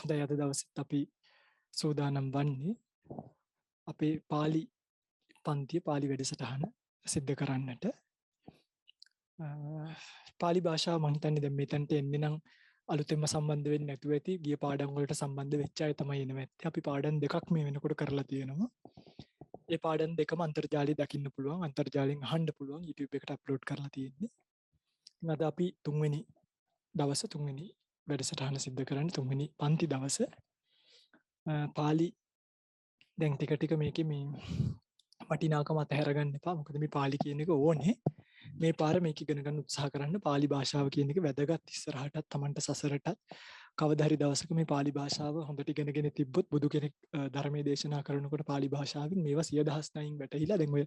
දැන් අද දවසෙත් අපි සූදානම් වන්නේ අපේ පාලි පන්තිය පාලි වැඩසටහන සිද්ධ කරන්නට. පාලි භාෂාව මම හිතන්නේ දැන් මෙතනට එන්නේ නම් අලුතෙන්ම සම්බන්ධ වෙන්නේ නැතුව ඇති. ගිය පාඩම් වලට සම්බන්ධ වෙච්ච අය තමයි එනවා ඇත්තේ. අපි පාඩම් දෙකක් මේ වෙනකොට කරලා තියෙනවා. ඒ පාඩම් දෙකම අන්තර්ජාලයේ දකින්න පුළුවන්. අන්තර්ජාලයෙන් අහන්න පුළුවන්. YouTube එකට අප්ලෝඩ් කරලා තියෙන්නේ. ඉතින් අද අපි තුන්වෙනි වැඩසටහන සිද්ධ කරන්නේ තුන්වෙනි පන්ති දවස. පාලි දැන් ටික ටික මේකේ මේ වටිනාකම අතහැරගන්න එපා. මොකද මේ පාලි කියන එක ඕනේ. මේ පාර මේක ඉගෙන ගන්න උත්සාහ කරන්න. පාලි භාෂාව කියන එක වැදගත් ඉස්සරහටත් Tamanට සසරටත් කවදා හරි දවසක මේ පාලි භාෂාව හොඳට ඉගෙනගෙන තිබ්බොත් බුදු කෙනෙක් ධර්මයේ දේශනා කරනකොට පාලි භාෂාවෙන් මේවා 100,000යින් වැටහිලා දැන් ඔය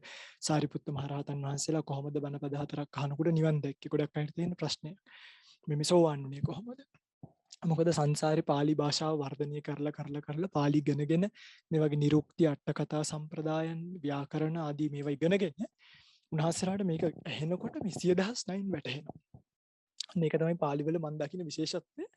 සාරිපුත්ත මහරහතන් වහන්සේලා කොහොමද බණ පද හතරක් අහනකොට නිවන් දැක්කේ? ගොඩක් අයට තියෙන ප්‍රශ්නය. මේ සෝවන් වුණේ කොහොමද? මොකද සංසාරේ පාලි භාෂාව වර්ධනය කරලා පාලි ඉගෙනගෙන මේ වගේ නිරුක්ති අට කතා සම්ප්‍රදායන් ව්‍යාකරණ ආදී මේවා ඉගෙනගෙන උන්වහන්සේලාට මේක ඇහෙනකොට 100,000යින් වැටහෙනවා. මේක තමයි පාලි වල මම දකින විශේෂත්වය.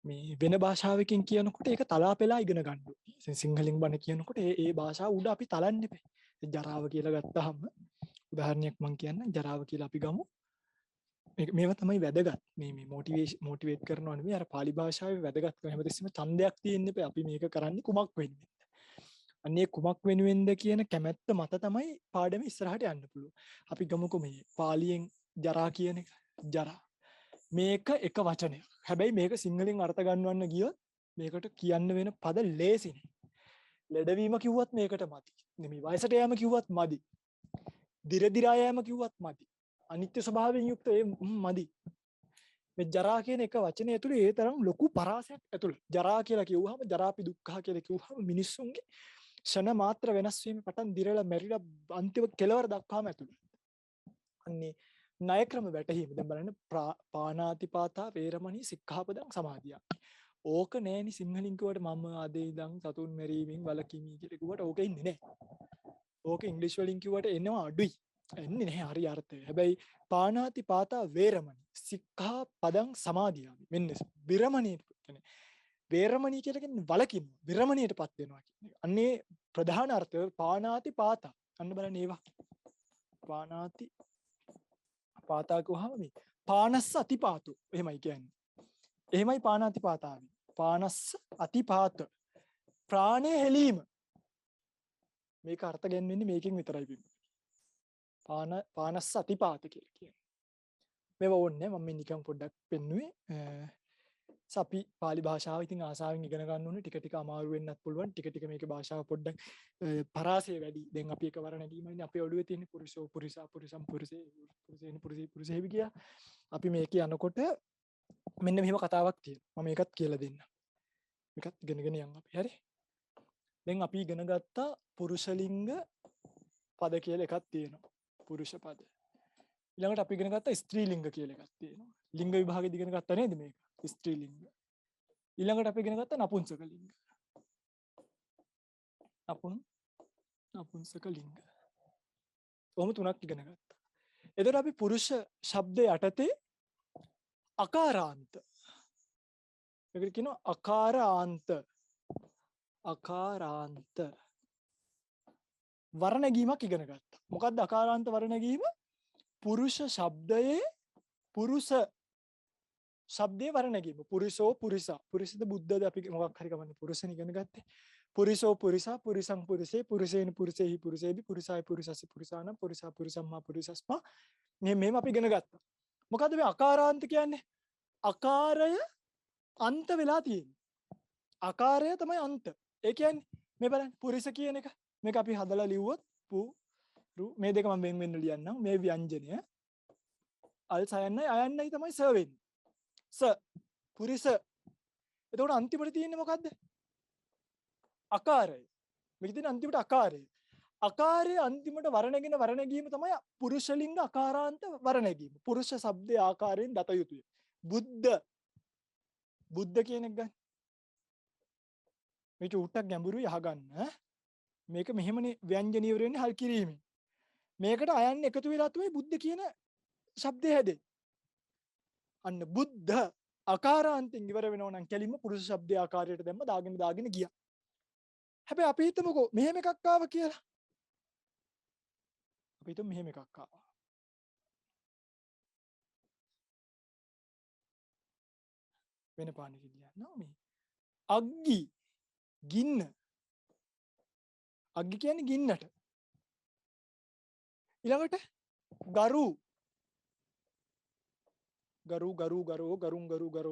මේ වෙන භාෂාවකින් කියනකොට ඒක තලාපෙලා ඉගෙන ගන්න ඕනේ. සිංහලෙන් බණ කියනකොට ඒ භාෂාව උඩ අපි තලන්න එපා. ජරාව කියලා ගත්තාම උදාහරණයක් මම කියන්නම්. ජරාව කියලා අපි ගමු. මේවා තමයි වැදගත්. මේ මොටිවේට් කරනවා නෙවෙයි. අර පාලි භාෂාවේ වැදගත්කම හැමතිස්සෙම ඡන්දයක් තියෙන්න එපා. අපි මේක කරන්නේ කුමක් වෙන්නේ? අන්නේ කුමක් වෙනුවෙන්ද කියන කැමැත්ත මත තමයි පාඩම ඉස්සරහට යන්න පුළුවන්. අපි ගමුකෝ මේ පාලියෙන් ජරා කියන එක. ජරා. මේක එක වචනයක්. හැබැයි මේක සිංහලෙන් අර්ථ ගන්නවන්න ගියොත් මේකට කියන්න වෙන පද ලේසි නෑ. ලෙඩවීම කිව්වත් මේකට මදි. නෙමෙයි වයසට යෑම කිව්වත් මදි. දිරදිරා යෑම කිව්වත් මදි. අනිත්‍ය ස්වභාවයෙන් යුක්ත ඒ මදි. මේ ජරා කියන එක වචනේ ඇතුලේ ඒ තරම් ලොකු පරාසයක් ඇතුළේ. ජරා කියලා කිව්වහම ජරාපි දුක්ඛ කියලා කිව්වහම මිනිස්සුන්ගේ ෂණ මාත්‍ර වෙනස් වීම පටන් දිරලා මැරිලා අන්තිම කෙලවර දක්වාම ඇතුළේ. අන්නේ ණය ක්‍රම වැටහීම. දැන් බලන්න පාණාතිපාතා වේරමණී සික්ඛාපදං සමාදියා. ඕක නෑනි සිංහලින් කිව්වට මම අද ඉඳන් සතුන් මැරීමෙන් වළකිමි කියලා කිව්වට ඕක ඉන්නේ නෑ. ඕක ඉංග්‍රීසි වලින් කිව්වට එනවා අඩුයි. එන්නේ නැහැ හරි අර්ථය. හැබැයි පාණාතිපාතා වේරමණී සික්ඛාපදං සමාදියාමි. මෙන්න විරමණී කියන්නේ වේරමණී කියලා කියන්නේ වළකින්න. විරමණීටපත් වෙනවා කියන්නේ. අන්නේ ප්‍රධාන අර්ථය පාණාතිපාතා. අන්න බලන්න ඒවා. පාණාති පාතා කියවහම මේ පානස්ස අතිපාතු එහෙමයි කියන්නේ. එහෙමයි පාණාතිපාතාවි. පානස්ස අතිපාත. ප්‍රාණය හෙලීම. මේක අර්ථ ගැන්වෙන්නේ මේකෙන් විතරයි පිටු. පානස්ස අතිපාත කියලා කියන්නේ. මේව ඕනේ මම නිකන් පොඩ්ඩක් පෙන්නුවේ. අපි පාලි භාෂාව ඉතින් ආසාවෙන් ඉගෙන ගන්න ඕනේ. ටික ටික අමාරු වෙන්නත් පුළුවන්. ටික ටික මේක භාෂාව පොඩ්ඩක් පරාසය වැඩි. දැන් අපි එකවර නැගීමයිනේ අපේ ඔළුවේ තියෙන පුරුෂෝ පුරිසා පුරිසම් පුරිසේ පුරිසේන පුරිසී පුරිසේවි කියා. අපි මේක යනකොට මෙන්න මෙහෙම කතාවක් තියෙනවා. මම මේකත් කියලා දෙන්නම්. මේකත් ඉගෙනගෙන යන්න අපි. හරි? දැන් අපි ඉගෙන ගත්තා පුරුෂලිංග පද කියලා එකක් තියෙනවා. පුරුෂ පද. ඊළඟට අපි ඉගෙන ගත්තා ස්ත්‍රීලිංග කියලා එකක් තියෙනවා. ලිංග විභාගෙදි ඉගෙන ගත්තා නේද මේක? ස්ත්‍රීලිංග. ඊළඟට අපි ඉගෙන ගත්තා නපුංසක ලිංග. නපුංසක ලිංග. ඔහොම තුනක් ඉගෙන ගත්තා. එතකොට අපි පුරුෂ ශබ්දය යටතේ අකාරාන්ත. මේකට කියනවා අකාරාන්ත. අකාරාන්ත වර්ණගීමක් ඉගෙන ගත්තා. මොකද්ද අකාරාන්ත වර්ණගීම? පුරුෂ ශබ්දයේ පුරුෂ ශබ්දයේ වර්ණගීම. පුරිසෝ පුරිසා. පුරිසද බුද්ධද අපි මොකක් හරි කමන්නේ පුරුෂණ ඉගෙන ගත්තේ. පුරිසෝ පුරිසා පුරිසං පුරිසේ පුරිසේන පුරිසේහි පුරිසේබි පුරිසාය පුරිසස්ස පුරිසානම් පුරිසා පුරිසම්මා පුරිසස්මා. මෙහෙම අපි ඉගෙන ගත්තා. මොකද්ද මේ අකාරාන්ත කියන්නේ? අකාරය අන්ත වෙලා තියෙන්නේ. අකාරය තමයි අන්ත. ඒ කියන්නේ මේ බලන්න පුරිස කියන එක. මේක අපි හදලා ලිව්වොත් මේ දෙක මම වෙන වෙන ලියන්නම්. මේ ව්‍යංජනය අල් සයන්නයි අයන්නයි තමයි ස වෙන්නේ. ස පුරිස. එතකොට අන්තිමට තියෙන්නේ මොකද්ද? අකාරය. මේක තියෙන අන්තිමට අකාරය. අකාරය අන්තිමට වර්ණගීම තමයි පුරුෂලිංග අකාරාන්ත වර්ණගීම. පුරුෂ ශබ්දයේ ආකාරයෙන් දත යුතුය. බුද්ධ කියන එක ගන්න. මේක උට්ටක් ගැඹුරුයි අහගන්න. මේක මෙහෙමනේ ව්‍යංජනීය වෙන්නේ හල් කිරීමෙන්. මේකට අයන්න එකතු වෙලා තමයි බුද්ධ කියන ශබ්දය හැදෙන්නේ. අන්න බුද්ධ අකාරාන්තෙන් ඉවර වෙනවා නම් කෙලින්ම පුරුෂ ශබ්දය ආකාරයට දැම්ම දාගෙන ගියා. හැබැයි අපි හිතමුකෝ මෙහෙම එකක් ආව කියලා. අපි හිතමු මෙහෙම එකක් ආවා. වෙන පාණකින් ලියන්නවා මේ. අග්ගි ගින්න. අග්ගි කියන්නේ ගින්නට. ඊළඟට ගරු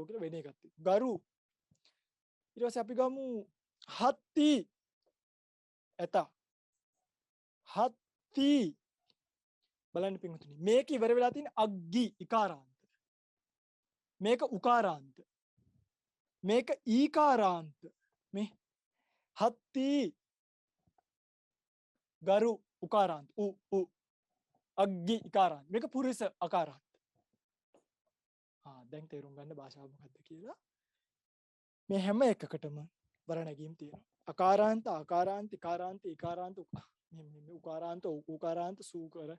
කියලා වෙන එකක් තියෙනවා. ගරු. ඊට පස්සේ අපි ගමු හත්ති ඇත. හත්ති බලන්න පින්වතුනි මේක ඉවර වෙලා තියෙන අග්ගි ඉකාරාන්ත. මේක උකාරාන්ත. මේක ඊකාරාන්ත. මේ හත්ති ගරු උකාරාන්ත අග්ගි ඉකාරාන්ත. මේක පුරුෂ අකාරාන්ත. දැන් තේරුම් ගන්න භාෂාව මොකද්ද කියලා. මේ හැම එකකටම වරණැගීම් තියෙනවා. අකාරාන්ත ආකාරාන්ත ඉකාරාන්ත ඊකාරාන්ත උකාරාන්ත උකාරාන්ත සූකර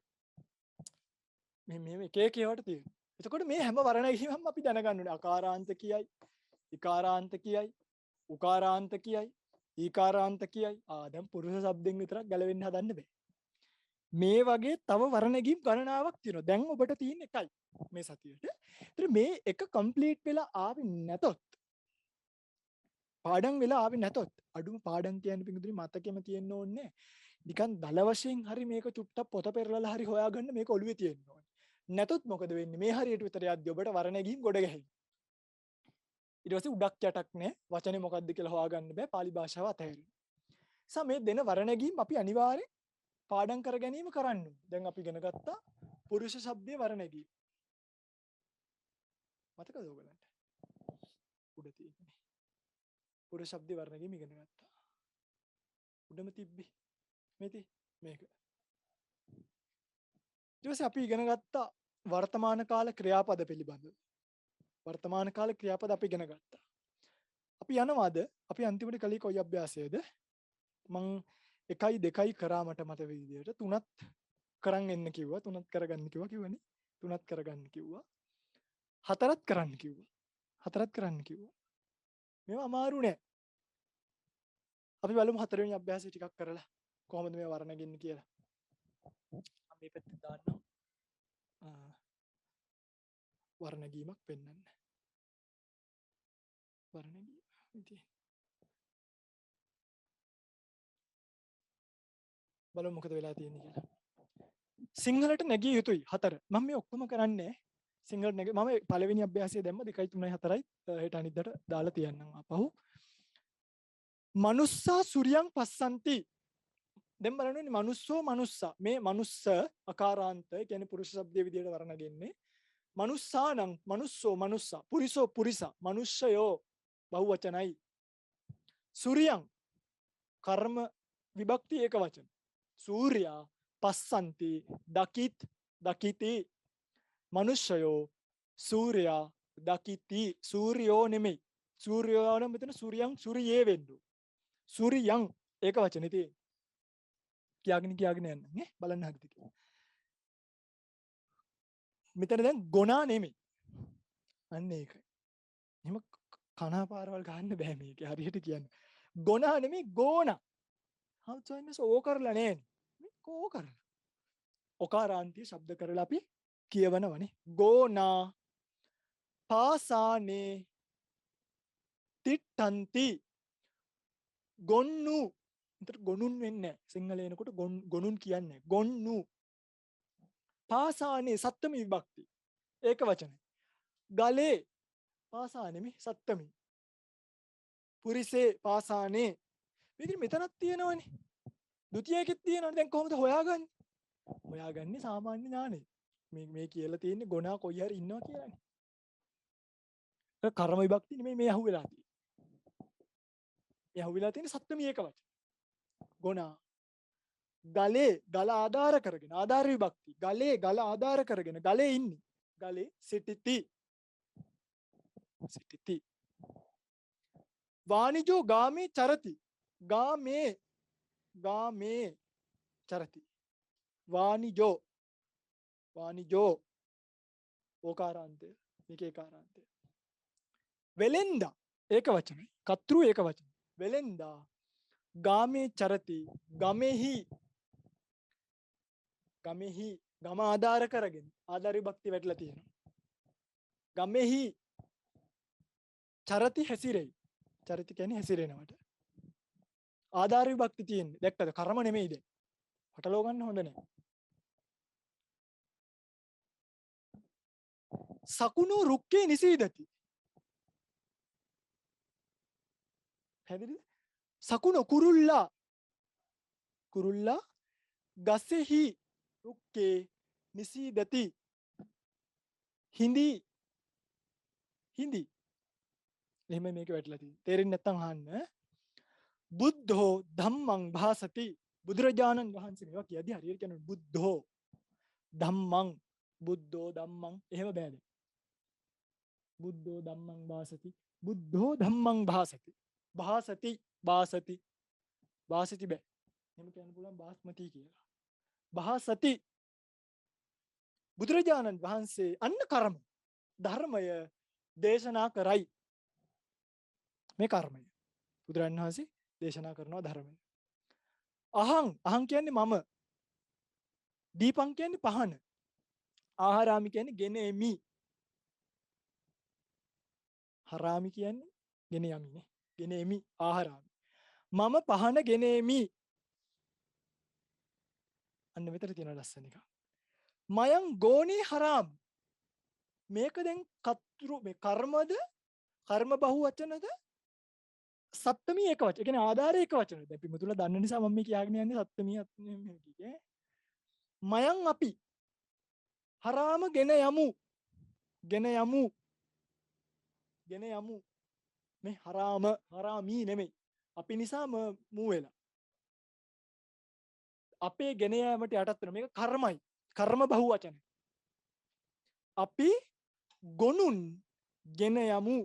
මේ එක එක ඒවාට තියෙනවා. එතකොට මේ හැම වරණැගීමක්ම අපි දැනගන්න ඕනේ. අකාරාන්ත කියයි ඉකාරාන්ත කියයි උකාරාන්ත කියයි ඊකාරාන්ත කියයි. දැන් පුරුෂ શબ્දෙන් විතරක් ගැලවෙන්න හදන්න බෑ. මේ වගේ තව වරණැගීම් ගණනාවක් තියෙනවා. දැන් ඔබට තියෙන එකයි මේ සතියේට. ඒතර මේ එක කම්ප්ලීට් වෙලා ආවේ නැතොත් පාඩම් වෙලා ආවේ නැතොත් අඩුම පාඩම් කියන්නේ පිටුදුනි මතකෙම තියෙන්න ඕනේ. නිකන් දල වශයෙන් හරි මේක චුට්ටක් පොත පෙරලලා හරි හොයාගන්න මේක ඔළුවේ තියෙන්න ඕනේ. නැතොත් මොකද වෙන්නේ? මේ හරියට විතර යද්දි ඔබට වරණැගීම් ගොඩ ගැහෙනවා. ඊට පස්සේ උඩක් යටක් නැහැ. වචනේ මොකද්ද කියලා හොයාගන්න බෑ. පාලි භාෂාව අතහැරෙනවා. මේ දෙන වරණැගීම් අපි අනිවාර්යෙන් පාඩම් කර ගැනීම කරන්න ඕනේ. දැන් අපි ඉගෙන ගත්තා පුරුෂ ශබ්දයේ වරණැගීම්. මතකද ඔයගලන්ට? උඩ තියෙන්නේ. පුරුෂ ශබ්දයේ වරණැගීම් ඉගෙන ගත්තා. උඩම තිබ්බේ. මේක. ඊට පස්සේ අපි ඉගෙන ගත්තා වර්තමාන කාල ක්‍රියාපද පිළිබඳව. වර්තමාන කාල ක්‍රියාපද අපි ඉගෙන ගත්තා. අපි යනවාද? අපි අන්තිමට කලේ කොයි අභ්‍යාසයේද? මං 1 2 කරා මට මත විදියට 3ත් කරන් එන්න කිව්වා. 3ත් කරගන්න කිව්වනේ. 3ත් කරගන්න කිව්වා. 4ත් කරන්න කිව්වා. 4ත් කරන්න කිව්වා. මේවා අමාරු නෑ. අපි බලමු 4 වෙනි අභ්‍යාසය ටිකක් කරලා කොහොමද මේ වර්ණගෙන්නේ කියලා. මම මේ පැත්තට දාන්නම්. වර්ණගීමක් පෙන්වන්න. වර්ණගීම ඉතින් බලමු මොකද වෙලා තියෙන්නේ කියලා. සිංහලට නැගිය යුතුයි 4. මම මේ ඔක්කොම කරන්නේ සිංහලට නැග මම පළවෙනි අභ්‍යාසය දැම්ම 2යි 3යි 4යි හෙට අනිද්දාට දාලා තියන්නම් ආපහු. මනුස්සා සුරියං පස්සන්ති. දැන් බලන්න ඕනේ මනුස්සෝ මනුස්සා. මේ මනුස්ස අකාරාන්ත කියන්නේ පුරුෂ ශබ්දයේ විදියට වර්ණගෙන්නේ. මනුස්සානම් මනුස්සෝ මනුස්සා. පුරිසෝ පුරිසා. මනුෂ්‍යයෝ බහුවචනයි. සුරියං කර්ම විභක්ති ඒක වචන. සූර්යා පස්සන්ති දකිති මනුෂ්‍යයෝ සූර්යා දකිති. සූර්යෝ නෙමෙයි. සූර්යෝ නම් මෙතන සූර්යං සූර්යයේ වෙන්න. සූර්යං ඒක වචනේ තියෙන්නේ. කියාගෙන යන්න නේ බලන්න හරිද කියලා. මෙතන දැන් ගොනා නෙමෙයි. අන්න ඒකයි. එහෙම කනපාරවල් ගන්න බෑ මේක. හරියට කියන්න. ගොනා නෙමෙයි ගෝනා. හවුචයින්ස් ඕ කරලා නෑනේ. කෝ කරලා. ඔකාරාන්තිය ශබ්ද කරලා අපි කියවනවනේ. ගෝනා පාසානේ තිට්ඨන්ති. ගොන්නු. උන්ට ගොනුන් වෙන්නේ නැහැ. සිංහලේ එනකොට ගොනුන් කියන්නේ ගොන්නු. පාසානේ සත්ත්වමි විභක්ති. ඒක වචනේ. ගලේ පාසානෙමි සත්ත්වමි. පුරිසේ පාසානේ. මේක මෙතනක් තියෙනවනේ. ဒုတိ යකෙත් තියෙනවනේ. දැන් කොහොමද හොයාගන්නේ? හොයාගන්නේ සාමාන්‍ය ඥානෙ. මේ කියලා තියෙන්නේ ගොනා කොයි හරි ඉන්නවා කියලානේ. ඒක කර්ම විභක්ති නෙමෙයි මේ අහුවෙලා තියෙන්නේ. මේ අහුවෙලා තියෙන්නේ සත්ත්වමි ඒක වචන. ගොනා. ගලේ ගල ආධාර කරගෙන ආධාර විභක්ති. ගලේ ගල ආධාර කරගෙන ගලේ ඉන්නේ. ගලේ සිටිති. සිටිති. වානිජෝ ගාමේ චරති. ගාමේ චරති. වානිජෝ ඕකාරාන්තය. මේක ඒකාරාන්තය. වෙලෙන්දා ඒක වචනයි. කතෘ ඒක වචන. වෙලෙන්දා ගාමේ චරති ගමෙහි ගමෙහි ගම ආධාර කරගෙන ආධාර විභක්ති වැටලා තියෙනවා. ගමෙහි චරති හැසිරෙයි. චරිත කියන්නේ හැසිරෙනවට. ආධාර විභක්ති තියෙන්නේ. දැක්කද? කර්ම නෙමෙයි දැන්. හටලව ගන්න හොඳ නැහැ. සකුණු රුක්කේ නිසීදති. පැහැදිලිද? සකුණු කුරුල්ලා කුරුල්ලා ගසෙහි රුක්කේ නිසීදති. හිඳි හිඳි. එහෙම මේක වැටලා තියෙන්නේ. තේරෙන්නේ නැත්නම් අහන්න. බුද්ධෝ ධම්මං භාසති. බුදුරජාණන් වහන්සේ මේවා කියද්දි හරියට කියනවා බුද්ධෝ ධම්මං බුද්ධෝ ධම්මං එහෙම බෑද? බුද්ධෝ ධම්මං භාසති. බුද්ධෝ ධම්මං භාසති. භාසති භාසති භාසති බෑ. එහෙම කියන්න පුළුවන් බාස්මති කියලා. භාසති. බුදුරජාණන් වහන්සේ අන්න කර්ම ධර්මය දේශනා කරයි. මේ කර්මය බුදුරජාණන් වහන්සේ දේශනා කරනවා ධර්මය. අහං කියන්නේ මම. දීපං කියන්නේ පහන. ආහාරාමි කියන්නේ ගෙන එමි. හරාමි කියන්නේ ගෙන යමිනේ. ගෙන එමි ආහාරාමි. මම පහන ගෙන එමි. අන්න මෙතන තියෙන ලස්සන එක. මයං ගෝණී හරාම්. මේක දැන් කතෘ මේ කර්මද කර්ම බහු වචනද සප්තමී එක වචන. ඒ කියන්නේ ආධාර එක වචන. දැන් පිටුල දන්න නිසා මම මේ කියාගෙන යන්නේ සප්තමී මෙහෙම කියේ. මයං අපි හරාම ගෙන යමු. ගෙන යමු. ගෙන යමු. මේ හරාම හරාමී නෙමෙයි. අපි නිසා මූ වෙලා. අපේ ගෙන යාමට යටත් වෙන මේක කර්මයි. කර්ම බහු වචන. අපි ගොනුන් ගෙන යමු.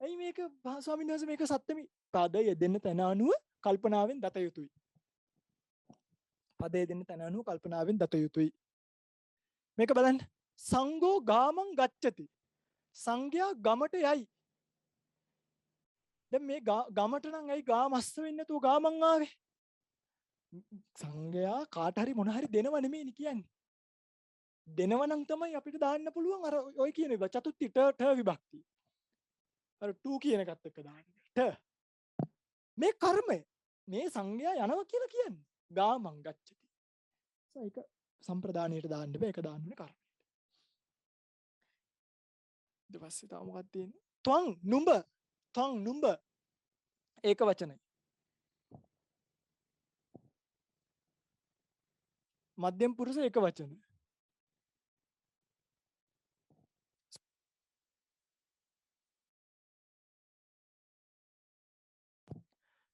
ඇයි මේක ස්වාමීන් වහන්සේ මේක සත්‍යමි පදය දෙන්න තැන අනුව කල්පනාවෙන් දත යුතුයි. පදය දෙන්න තැන අනුව කල්පනාවෙන් දත යුතුයි. මේක බලන්න. සංඝෝ ගාමං ගච්ඡති. සංඝයා ගමට යයි. දැන් මේ ගමට නම් ඇයි ගාම අස්ස වෙන්නේ නැතුව ගාමං ආවේ? සංඝයා කාට හරි මොන හරි දෙනව නෙමෙයිනේ කියන්නේ. දෙනව නම් තමයි අපිට දාන්න පුළුවන් අර ඔය කියන එක චතුත්ථි ට විභක්ති. අර 2 කියන එකත් එක්ක දාන්න. ට මේ කර්මය මේ සංඝයා යනවා කියලා කියන්නේ. ගාමං ගච්ඡති. ඒක සම්ප්‍රදානයට දාන්න බෑ. ඒක දාන්න ඕනේ කර්මයට. ඊට පස්සේ තව මොකක්ද තියෙන්නේ? ත්වං නුඹ ඒක වචනයි. මධ්‍යම පුරුෂ ඒක වචන.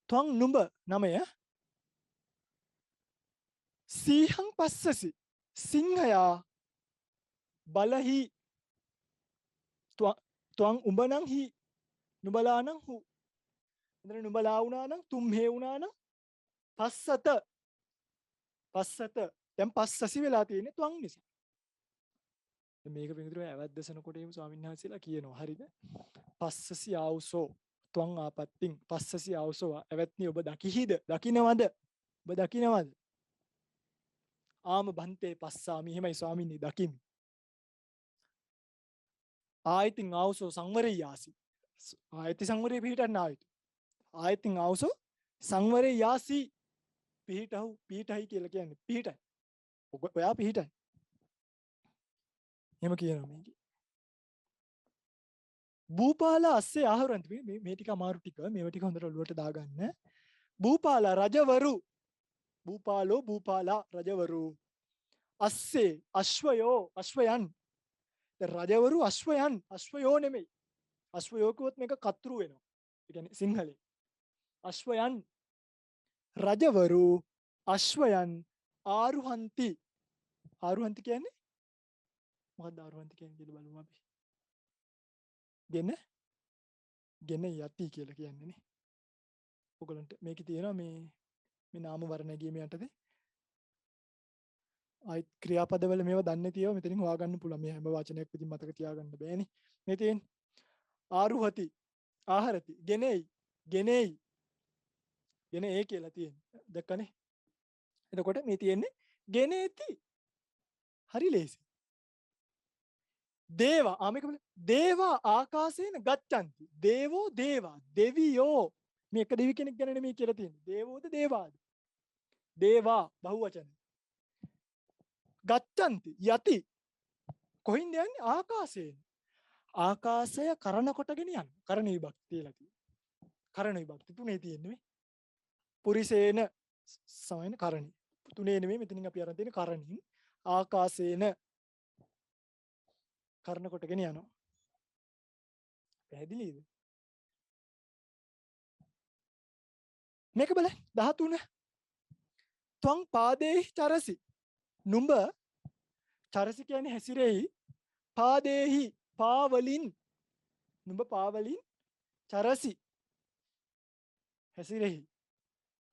ත්වං නුඹ නමය සීහං පස්සසි. සිංහයා බලහි ත්වං උඹ නම් හි නුඹලා නම් හු. එතන නුඹලා වුණා නම් තුම් හේ වුණා නම් පස්සත දැන් පස්සසි වෙලා තියෙන්නේ ත්වං නිසා. මේක පිටුර ඇවැද්දසනකොට එහෙම ස්වාමීන් වහන්සේලා කියනවා හරිද? පස්සසි ආවුසෝ ත්වං ආපත්තිං පස්සසි ආවුසෝ ඇවැත්නි ඔබ දකිහිද? දකින්නවද? ඔබ දකින්නවද? ආම බන්තේ පස්සාමි එහෙමයි ස්වාමීනි දකිමි. ආයතින් ආවුසෝ සංවරේ යාසි. ආයති සංවරේ පිහිටන්න ආයති. ආයතින් ආවුසෝ සංවරේ යාසි පිහිටයි කියලා කියන්නේ පිහිටයි. ඔයා පිහිටයි. එහෙම කියනවා මේකේ. භූපාලා අස්සේ ආහාරන්ත මේ ටික අමාරු ටික මේව ටික හොඳට ඔලුවට දාගන්න. භූපාලා රජවරු භූපාලා රජවරු අස්සේ අශ්වයෝ අශ්වයන් රජවරු අශ්වයෝ නෙමෙයි. අශ්වයෝ කිව්වොත් මේක කතෘ වෙනවා. ඒ කියන්නේ සිංහලෙන්. අශ්වයන් රජවරු අශ්වයන් ආරුහන්ති. ආරුහන්ති කියන්නේ මොකක්ද ආරුහන්ති කියන්නේ කියලා බලමු අපි. ගෙන යති කියලා කියන්නේ නේ. ඔයගලන්ට මේකේ තියෙනවා මේ නාම වර්ණ නැගීම යටතේ ආයිත් ක්‍රියාපදවල මේවා දන්නේ නැතිව මෙතනින් හොයාගන්න පුළුවන්. මේ හැම වචනයක් විදිහින් මතක තියාගන්න බෑනේ. මේ තියෙන්නේ ආරුහති ආහරති ගෙනෙයි ගෙනෙයි ගෙන ඒ කියලා තියෙන්නේ දැක්කනේ එතකොට මේ තියෙන්නේ ගෙනේති හරි ලේසි දේවා ආමේක බල දේවා ආකාශේන ගච්ඡanti දේවෝ දේවා දෙවියෝ මේ එක දෙවි කෙනෙක් ගැන නෙමෙයි කියලා තියෙන්නේ දේවෝද දේවාද දේවා බහුවචන ගච්ඡanti යති කොහින්ද යන්නේ ආකාශයෙන් ආකාශය කරන කොටගෙන යන කරණ විභක්ති කියලා තියෙනවා කරණ විභක්ති තුනේ තියෙන්නේ මේ පුරිසේන සමයන කරණි තුනේ නෙමෙයි මෙතනින් අපි අරන් තියෙන කරණින් ආකාශේන කරන කොටගෙන යනවා පැහැදිලිද මේක බලන්න 13 ත්වං පාදේහි චරසි නුඹ චරසි කියන්නේ හැසිරෙයි පාදේහි පාවලින් නුඹ පාවලින් චරසි හැසිරෙහි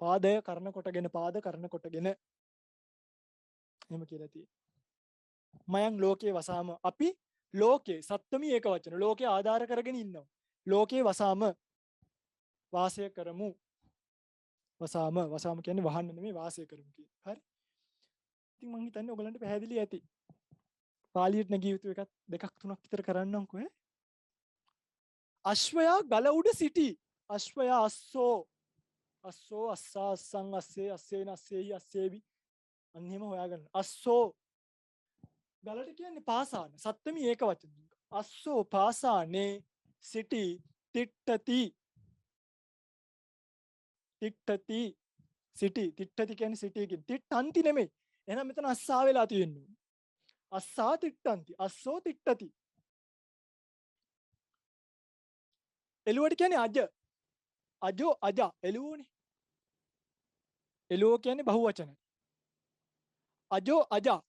පාදය කරන කොටගෙන පාද කරන කොටගෙන එහෙම කියලා තියෙනවා මයන් ලෝකේ වසාම අපි ලෝකේ සත්ත්වමී ඒක වචන ලෝකේ ආධාර කරගෙන ඉන්නවා ලෝකේ වසාම වාසය කරමු වසාම කියන්නේ වහන්න නෙමෙයි වාසය කරමු කියන්නේ හරි ඉතින් මං හිතන්නේ ඔයගලන්ට පැහැදිලි ඇති පාලියට නැගිය යුතු එකක් දෙකක් තුනක් විතර කරන්නම්කෝ ඈ අශ්වයා ගල උඩ සිටි අශ්වයා අස්සෝ අස්සා අස්සං අස්සේ අස්සේන අස්සේහි අස්සේවි අන්න එහෙම හොයාගන්න අස්සෝ ගලට කියන්නේ පාසාන සත්ත්වමී ඒක වචන අස්සෝ පාසානේ සිටි තිට්ඨති සිටි තිට්ඨති කියන්නේ සිටි කියන්නේ තිට්ඨන්ති නෙමෙයි එහෙනම් මෙතන අස්සා වෙලා තියෙන්නේ අස්සා තිට්ඨන්ති අස්සෝ තිට්ඨති එළුවට කියන්නේ අජ අජෝ අජා එළුවෝනේ එළුවෝ කියන්නේ බහුවචනයි අජෝ අජා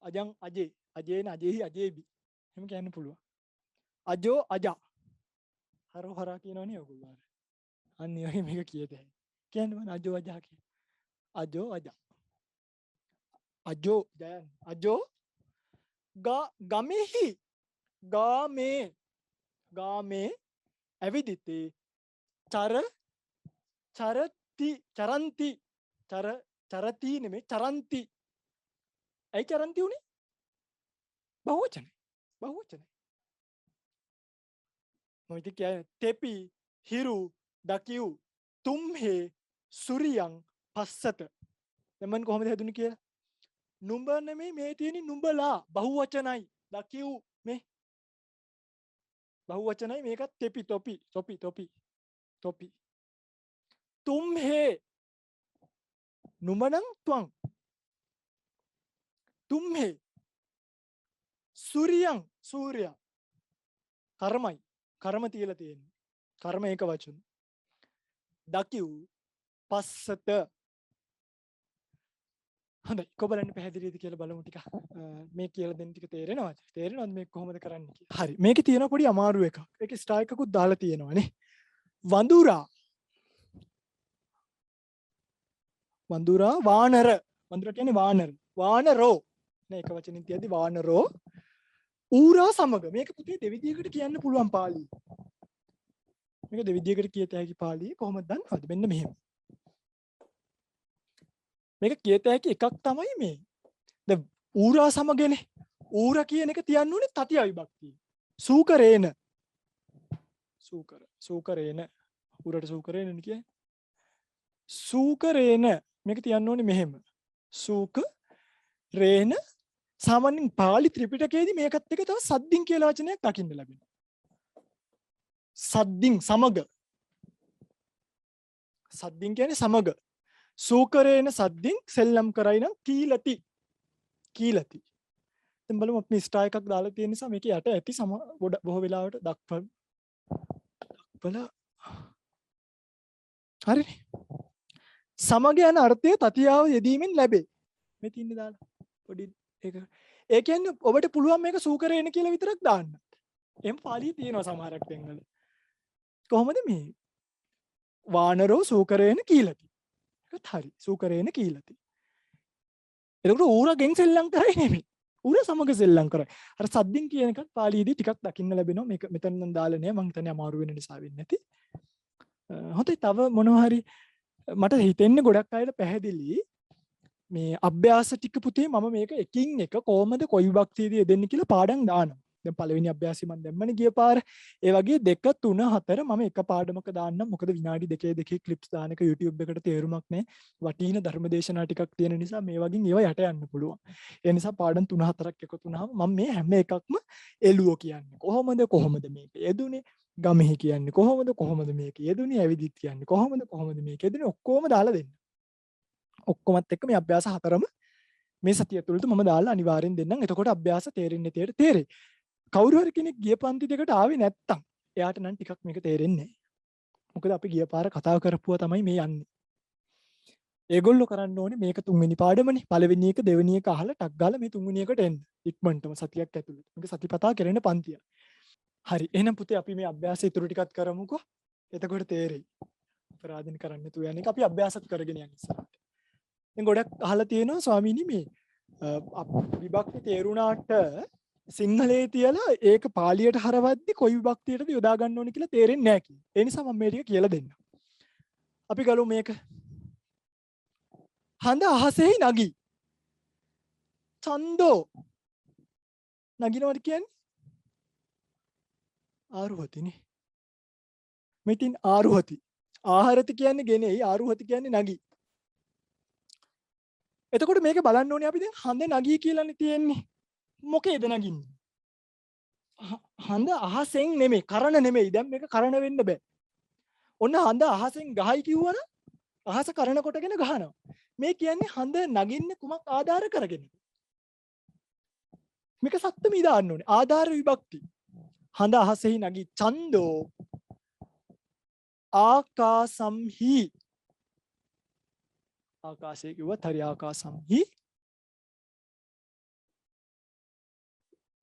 අජං අජේ අජේන අජේහි අජේබි එහෙම කියන්න පුළුවන් අජෝ අජා හරෝ හරා කියනවනේ ඔයගොල්ලෝ අන්න ඒ වගේ මේක කියතේ කියන්නේ මම අජෝ අජා කියන අජෝ අජා අජෝ ජයන් අජෝ ගමෙහි ගාමේ ඇවිදිතේ චරති නෙමෙයි චරන්ති ඇයි චරන්ති උනේ බහුවචනයි මොකද කියන්නේ තෙපි හිරු දකිව් තුම්හේ සුරියං පස්සත දැන් මම කොහොමද හදුනේ කියලා නුඹ නෙමෙයි මේ තියෙන්නේ නුඹලා බහුවචනයි දකිව් මේ බහුවචනයි මේකත් තෙපි තොපි තුම්හේ නුඹනම් ත්වං තුම්හේ සූර්යං සූර්යා කර්මයි කර්ම තියලා තියෙන්නේ කර්ම ඒක වචන දකිව් පස්සත හොඳයි කොබලන්න පැහැදිලිද කියලා බලමු ටික මේ කියලා දෙන්න ටික තේරෙනවද මේක කොහොමද කරන්නේ කියලා හරි මේකේ තියෙන පොඩි අමාරු එකක් ඒකේ ස්ටාර් එකකුත් දාලා තියෙනවානේ වඳුරා වානර වඳුරා කියන්නේ වානරෝ නේ එක වචනින් තියද්දි වානරෝ ඌරා සමග මේක පුතේ දෙවිදියකට කියන්න පුළුවන් පාළි මේක දෙවිදියකට කියත හැකි පාළි කොහොමද දන්නවද මෙන්න මෙහෙම මේක කියත හැකි එකක් තමයි මේ දැන් ඌරා සමගනේ ඌරා කියන එක තියන්න ඕනේ තතිය විභක්තිය සූකරේන සූකරේන ඌරට සූකරේන කියන්නේ සූකරේන මේක තියන්න ඕනේ මෙහෙම සූකරේන සාමාන්‍යයෙන් පාලි ත්‍රිපිටකයේදී මේකත් එක්ක තව සද්දින් කියලා වචනයක් දකින්න ලැබෙනවා සද්දින් සමග සද්දින් කියන්නේ සමග සූකරේන සද්දින් සෙල්ලම් කරයි නම් කීලති දැන් බලමු අපි ස්ටාර් එකක් දාලා තියෙන නිසා මේක යට ඇති බොහෝ වෙලාවට දක්වලා හරිනේ සමග යන අර්ථය තතියාව යෙදීමෙන් ලැබේ මේ තින්නේ දාලා පොඩි ඒක ඒ කියන්නේ ඔබට පුළුවන් මේක සූකරේන කියලා විතරක් දාන්න එහෙම පාළියේ තියෙනවා සමහරක් තැන්වල කොහොමද මේ වානරෝ සූකරේන කීලති ඒකත් හරි සූකරේන කීලති එතකොට ඌරගෙන් සෙල්ලම් කරයි නෙමෙයි උර සමග සෙල්ලම් කරයි. අර සද්දින් කියන එකත් පාලියේදී ටිකක් දකින්න ලැබෙනවා. මේක මෙතන නම් දාලා නෑ. මං හිතන්නේ අමාරු වෙන නිසා වෙන්නේ නැති. හොඳයි තව මොනවා හරි මට හිතෙන්නේ ගොඩක් අයට පැහැදිලි මේ අභ්‍යාස ටික පුතේ මම මේක එකින් එක කොහොමද කොයි විභක්තියේදී දෙන්නේ කියලා පාඩම් දානවා. දැන් පළවෙනි අභ්‍යාසය මම දැම්මනේ ගිය පාර. ඒ වගේ 2 3 4 මම එක පාඩමක දාන්නම්. මොකද විනාඩි 2 ක්ලිප්ස් දාන එක YouTube එකට තේරුමක් නැහැ. වටින ධර්මදේශනා ටිකක් තියෙන නිසා මේ වගේ ඒවා යට යන්න පුළුවන්. ඒ නිසා පාඩම් 3 4ක් එකතු වුණාම මම මේ හැම එකක්ම එළුව කියන්නේ. කොහොමද මේක යෙදුනේ? ගමෙහි කියන්නේ කොහොමද මේක යෙදුනේ? ඇවිදිත් කියන්නේ කොහොමද මේක යෙදුනේ? ඔක්කොම දාලා දෙන්න. ඔක්කොමත් එක්ක මේ අභ්‍යාස 4ම මේ සතිය ඇතුළත මම දාලා අනිවාර්යෙන් දෙන්නම්. එතකොට අභ්‍යාස තේරෙන්නේ තේරෙයි. කවුරු හරි කෙනෙක් ගිය පන්ති දෙකට ආවේ නැත්තම් එයාට නම් ටිකක් මේක තේරෙන්නේ නැහැ. මොකද අපි ගිය පාර කතා කරපුවා තමයි මේ යන්නේ. ඒගොල්ලෝ කරන්න ඕනේ මේක තුන්වෙනි පාඩමනේ. පළවෙනි එක දෙවෙනි එක අහලා ටක් ගාලා මේ තුන්වෙනි එකට එන්න. ඉක්මනටම සතියක් ඇතුළත. මේක සතිපතා කරන පන්තිය. හරි. එහෙනම් පුතේ අපි මේ අභ්‍යාසය ඉතුරු ටිකක් කරමුකෝ. එතකොට තේරෙයි. අපරාධින් කරන්න තු යන්නේ. අපි අභ්‍යාසත් කරගෙන යන්න ඉස්සරහට. දැන් ගොඩක් අහලා තියෙනවා ස්වාමීනි මේ විභක්ති තේරුණාට සිංහලයේ තියලා ඒක පාලියට හරවද්දි කොයි විභක්තියටද යොදා ගන්න ඕනේ කියලා තේරෙන්නේ නැහැ කියලා. ඒ නිසා මම මේ ටික කියලා දෙන්නම්. අපි ගලමු මේක. හඳ අහසෙහි නගී. ඡන්தோ නගිනවට කියන්නේ ආරුහතිනේ. මෙතින් ආරුහති. ආහාරති කියන්නේ ගෙනෙයි ආරුහති කියන්නේ නගී. එතකොට මේක බලන්න ඕනේ අපි දැන් හඳ නගී කියලානේ තියෙන්නේ. මොකේද නගින්නේ? හඳ අහසෙන් නෙමෙයි, කරණ නෙමෙයි. දැන් මේක කරණ වෙන්න බෑ. ඔන්න හඳ අහසෙන් ගහයි කිව්වනම් අහස කරණ කොටගෙන ගහනවා. මේ කියන්නේ හඳ නගින්නේ කුමක් ආධාර කරගෙන? මේක සත්ත්වමී දාන්න ඕනේ. ආධාර විභක්ති. හඳ අහසෙහි නගී ඡන්தோ ආකාසම්හි. ආකාශය කිව්වත් හරි ආකාසම්හි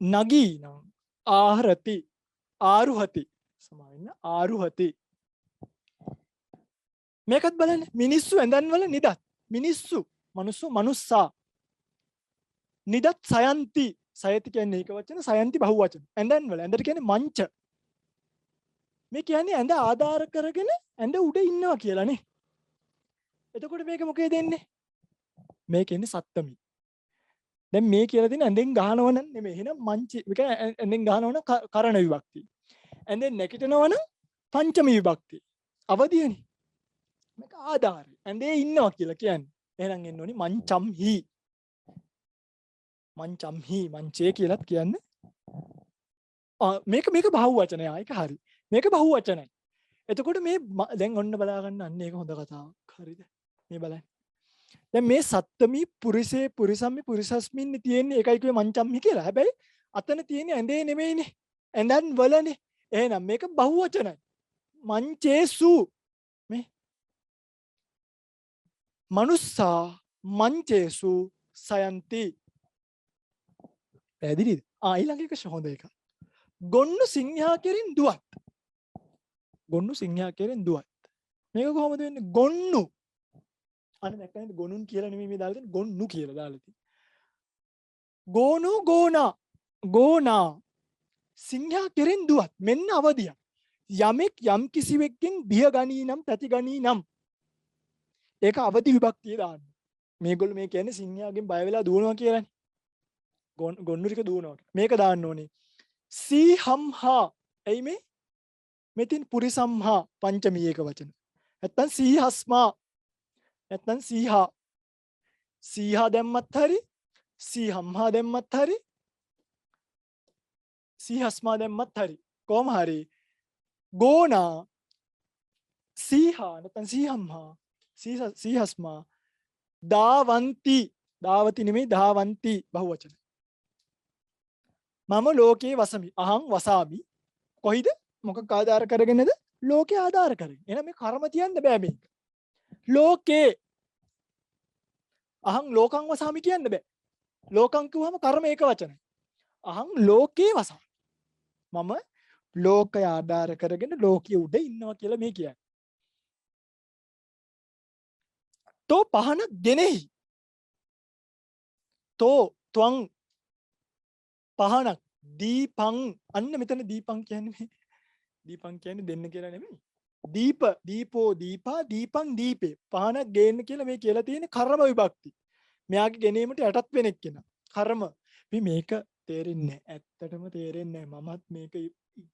නගී නම් ආහරති ආරුහති සමාවෙන්න ආරුහති. මේකත් බලන්න මිනිස්සු ඇඳන් වල නිදත් මිනිස්සු මනුස්සා නිදත් සයන්ති. සයති කියන්නේ ඒක වචන, සයන්ති බහුව වචන. ඇඳන් වල ඇඳට කියන්නේ මංච. මේ කියන්නේ ඇඳ ආධාර කරගෙන ඇඳ උඩ ඉන්නවා කියලා නේ. එතකොට මේක මොකේද එන්නේ? මේක එන්නේ සත්තමී. දැන් මේ කියලා තියෙන ඇඳෙන් ගහනව නම් නෙමෙයි. එහෙනම් මංචි. මේක ඇඳෙන් ගහනව නම් කරණ විභක්තිය. ඇඳෙන් නැගිටිනව නම් පංචම විභක්තිය. අවදියනේ. මේක ආධාරය. ඇඳේ ඉන්නවා කියලා කියන්නේ. එහෙනම් එන්න ඕනි මංචම්හි. මංචම්හි මංචේ කියලාත් කියන්නේ. මේක බහුව වචනය. ඒක හරි. මේක බහුව වචනයි. එතකොට මේ දැන් ඔන්න බලා ගන්න අන්න ඒක හොඳ කතාවක්. හරිද? මේ බලන්න. දැන් මේ සත්තමී පුරිසේ පුරිසම්මි පුරිසස්මින් තියෙන්නේ ඒකයි කිව්වේ මංචම්හි කියලා. හැබැයි අතන තියෙන්නේ ඇඳේ නෙමෙයිනේ. ඇඳන් වලනේ. එහෙනම් මේක බහුවචනයි. මංචේසු මේ මනුස්සා මංචේසු සයන්ති. පැහැදිලිද? ඊළඟ එක හොඳ එකක්. ගොන්නු සිංහා කෙරින් දුවත්. ගොන්නු සිංහා කෙරින් දුවත්. මේක කොහොමද වෙන්නේ? ගොන්නු. අන්න දැක්කද ගොනුන් කියලා නෙමෙයි මේ දාලා තියෙන්නේ. ගොන්නු කියලා දාලා තියෙන්නේ. ගෝනු ගෝනා සිංහා කෙරෙන් දුවත්. මෙන්න අවදිය. යමෙක් යම් කිසිවෙක්ගෙන් බිය ගනී නම් පැති ගනී නම් ඒක අවදි විභක්තිය දාන්න. මේගොල්ලෝ මේ කියන්නේ සිංහයාගෙන් බය වෙලා දුවනවා කියලානේ. ගොන්නු ටික දුවනවා. මේක දාන්න ඕනේ. සීහම්හා. එයි මේ මෙතින් පුරිසම්හා පංචමී ඒක වචන. නැත්තම් සීහස්මා. නැත්තම් සීහා. සීහා දැම්මත් හරි. සීහම්හා දැම්මත් හරි. සීහස්මා දැම්මත් හරි. කොහොම හරි ගෝනා සීහා නැත්නම් සීහම්හා සීහස්මා දාවන්ති. දාවති නෙමෙයි දාවන්ති බහුවචන. මම ලෝකේ වසමි. අහං වසාමි. කොයිද? මොකක් ආධාර කරගෙනද? ලෝකේ ආධාර කරගෙන. එහෙනම් මේ කර්ම තියන්න බෑ මේක. ලෝකේ අහං ලෝකං වසාමි කියන්න බෑ. ලෝකං කිව්වම කර්ම ඒක වචනයි. අහං ලෝකේ වසා. මම ලෝකය ආධාර කරගෙන ලෝකයේ උඩ ඉන්නවා කියලා මේ කියන්නේ. තෝ පහන ගෙනෙහි. තෝ ත්වං පහනක් දීපං අන්න මෙතන දීපං කියන්නේ දීපං කියන්නේ දෙන්න කියලා නෙමෙයි. දීප දීපෝ දීපා දීපං දීපේ පහනක් ගේන්න කියලා මේ කියලා තියෙන කර්ම විභක්ති. මෙයාගේ ගෙනීමට යටත් වෙනෙක් කෙනා. කර්ම. අපි මේක තේරෙන්නේ නැහැ. ඇත්තටම තේරෙන්නේ නැහැ. මමත් මේක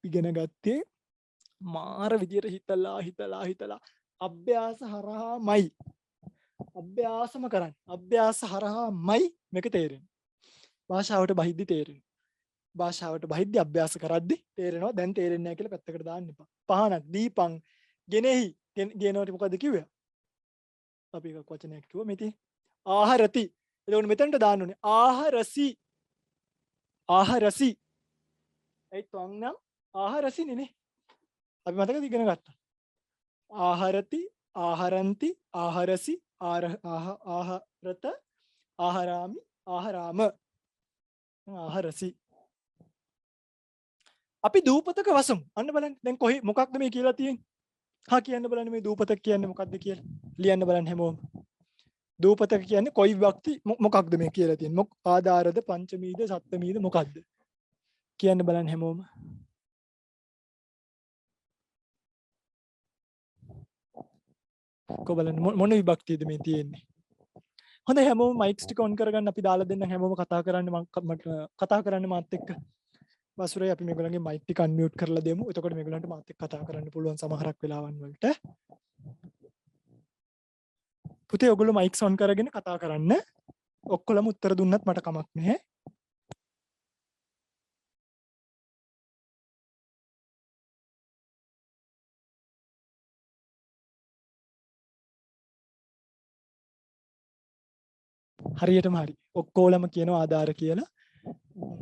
ඉගෙන ගත්තේ මාර විදියට හිතලා අභ්‍යාස හරහාමයි. අභ්‍යාසම කරන්නේ. අභ්‍යාස හරහාමයි මේක තේරෙන්නේ. භාෂාවට බහිද්දි තේරෙන්නේ. භාෂාවට බහිද්දි අභ්‍යාස කරද්දි තේරෙනවා. දැන් තේරෙන්නේ නැහැ කියලා පැත්තකට දාන්න එපා. පහනක් දීපං ගෙනෙහි ගේනවට මොකද්ද කිව්වේ? අපි එකක් වචනයක් කිව්වා මෙතේ ආහාරති. එතකොට මෙතනට දාන්න ඕනේ ආහාරසි. ආහාරසි. ඒ තොන් නම් ආහාරසිනේ නේ. අපි මතකද ඉගෙන ගත්තා. ආහාරති ආහාරಂತಿ ආහාරසි ආහාරත ආහාරාමි ආහාරාම ආහාරසි. අපි දූපතක වසමු. අන්න බලන්න දැන් කොහේ මොකක්ද මේ කියලා තියෙන්නේ? හා කියන්න බලන්න මේ දූපතක කියන්නේ මොකක්ද කියලා. ලියන්න බලන්න හැමෝම. දූපතක කියන්නේ කොයි විභක්ති මොකක්ද මේ කියලා තියෙන්නේ? ආදාරද පංචමීද සප්තමීද මොකක්ද? කියන්න බලන්න හැමෝම. කො බලන්න මොන විභක්තියද මේ තියෙන්නේ? හොඳයි හැමෝම මයික්ස් ටික ඔන් කරගන්න අපි දාලා දෙන්න හැමෝම කතා කරන්න කතා කරන්න මාත් එක්ක. වසුරේ අපි මේගොල්ලන්ගේ මයික් ටික අන්මියුට් කරලා දෙමු. එතකොට මේගොල්ලන්ට මාත් එක්ක කතා කරන්න පුළුවන් සමහරක් වෙලාවන් වලට. පුතේ ඔයගොල්ලෝ මයික්ස් ඔන් කරගෙන කතා කරන්න. ඔක්කොලම උත්තර දුන්නත් මට කමක් නැහැ. හරියටම හරි. ඔක්කොලම කියනවා ආධාර කියලා.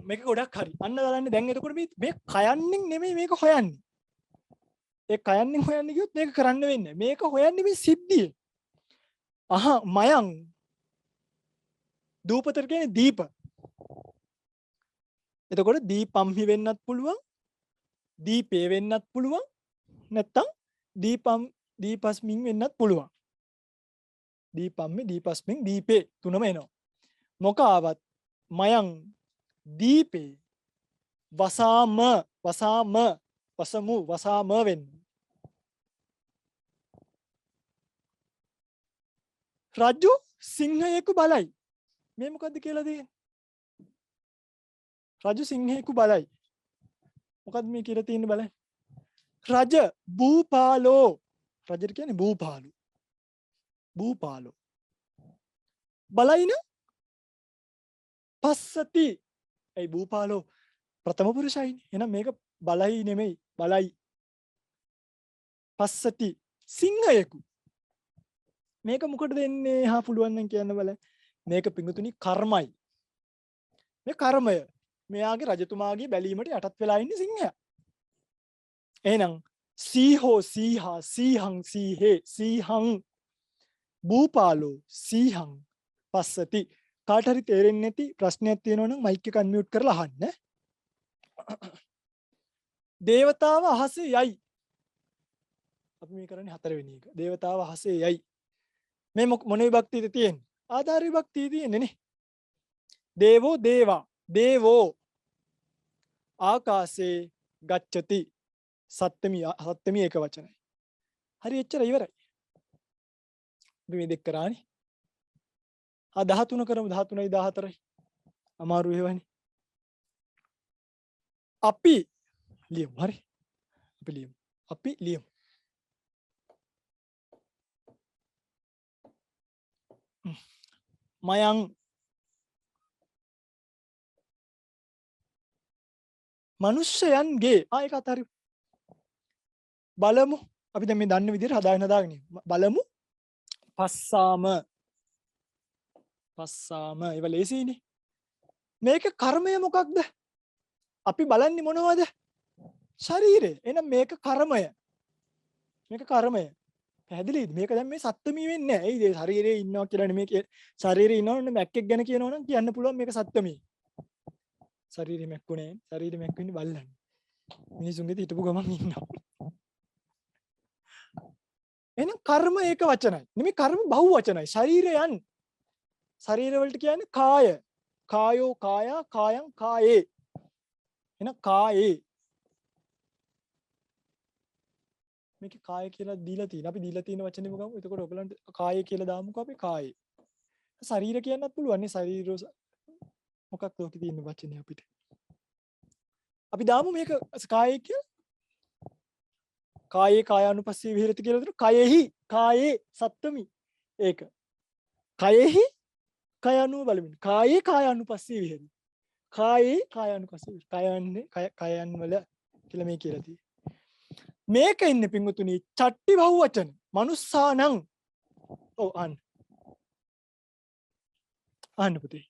මේක ගොඩක් හරි. අන්න බලන්න දැන් එතකොට මේ කයන්නෙන් නෙමෙයි මේක හොයන්නේ. ඒ කයන්නෙන් හොයන්නේ කිව්වොත් මේක කරන්න වෙන්නේ. මේක හොයන්නේ මේ සිද්ධිය. මයං දූපතර කියන්නේ දීප. එතකොට දීපම්හි වෙන්නත් පුළුවන්. දීපේ වෙන්නත් පුළුවන්. නැත්තම් දීපස්මින් වෙන්නත් පුළුවන්. දීපම්මි දීපස්මින් දීපේ තුනම එනවා. මොක ආවත් මයං දීපේ වසමු වසාම වෙන්න. රජු සිංහයෙකු බලයි. මේ මොකද්ද කියලා තියෙන්නේ? රජු සිංහයෙකු බලයි. මොකද්ද මේ කියලා තියෙන්නේ බලන්න. රජ භූපාලෝ. රජට කියන්නේ භූපාලු. භූපාලෝ. බලයින පස්සති. ඒ භූපාලෝ ප්‍රථම පුරුෂයිනේ. එහෙනම් මේක බලයි නෙමෙයි බලයි. පස්සති සිංහයෙකු. මේක මොකටද දෙන්නේ? හා පුළුවන් නම් කියන්න බලන්න. මේක පිඟුතුනි කර්මයි. මේ කර්මය. මෙයාගේ රජතුමාගේ බැලීමට යටත් වෙලා ඉන්නේ සිංහයා. එහෙනම් සීහෝ සීහා සීහං සීහේ සීහං භූපාලෝ සීහං පස්සති. කාට හරි තේරෙන්නේ නැති ප්‍රශ්නයක් තියෙනවා නම් මයික් එක අන්මියුට් කරලා අහන්න. දේවතාව අහසේ යයි. අපි මේ කරන්නේ හතරවෙනි එක. දේවතාව අහසේ යයි. මේ මොන විභක්තියද තියෙන්නේ? ආධාර විභක්තිය තියෙන්නේ නේ. දේවෝ දේවා. දේවෝ ආකාශේ ගච්ඡති. සත්‍යමි එක වචනයි. හරි එච්චර ඉවරයි. අපි මේ දෙක කරානේ. 13 කරමු 13යි 14යි. අමාරු ඒවනේ. අපි ලියමු. හරි. අපි ලියමු. මයං මනුෂ්‍යයන්ගේ ඒක අතහරි බලමු. අපි දැන් මේ දන්න විදිහට හදාගෙන බලමු. පස්සාම ඒව ලේසියිනේ. මේක කර්මය මොකක්ද? අපි බලන්නේ මොනවද? ශරීරය. එහෙනම් මේක කර්මය. පැහැදිලිද? මේක දැන් මේ සත්ත්වමී වෙන්නේ නැහැ. ඒ ශරීරයේ ඉන්නවා කියලා නෙමෙයි. ශරීරයේ ඉන්නවනේ මැක්කෙක් ගැන කියනවනම් කියන්න පුළුවන් මේක සත්ත්වමී. ශරීරෙ මැක්කුනේ. ශරීරෙ මැක්කුනේ බල්ලන්. මිනිසුන්ගේ හිටපු ගමන් ඉන්නවා. එහෙනම් කර්ම ඒක වචනයි. නෙමෙයි කර්ම බහුව වචනයි. ශරීරයන්. ශරීර වලට කියන්නේ කාය. කායෝ කායා කායං කායේ. එහෙනම් කායේ මේක කාය කියලා දීලා තියෙනවා. අපි දීලා තියෙන වචනේම ගමු. එතකොට ඔයගලන්ට කාය කියලා දාමුකෝ අපි කායේ. ශරීර කියන්නත් පුළුවන් නේ. ශරීරෝ මොකක්ද ඔකේ තියෙන වචනේ අපිට. අපි දාමු මේක කායේ කියලා. කායේ කායානුපස්සී විහෙරති කියලා දෙනවා. කයෙහි කායේ සත්තමි. ඒක. කයෙහි කයano බලමින්. කායේ කායානුපස්සී විහෙරති. කායේ කායානුපස්සී. කයන්නේ කයන් වල කියලා මේ කියලා තියෙන්නේ. මේක ඉන්නේ පින්වතුනි චට්ටි බහුවචන මනුස්සානං. ඔව් අහන්න පුතේ.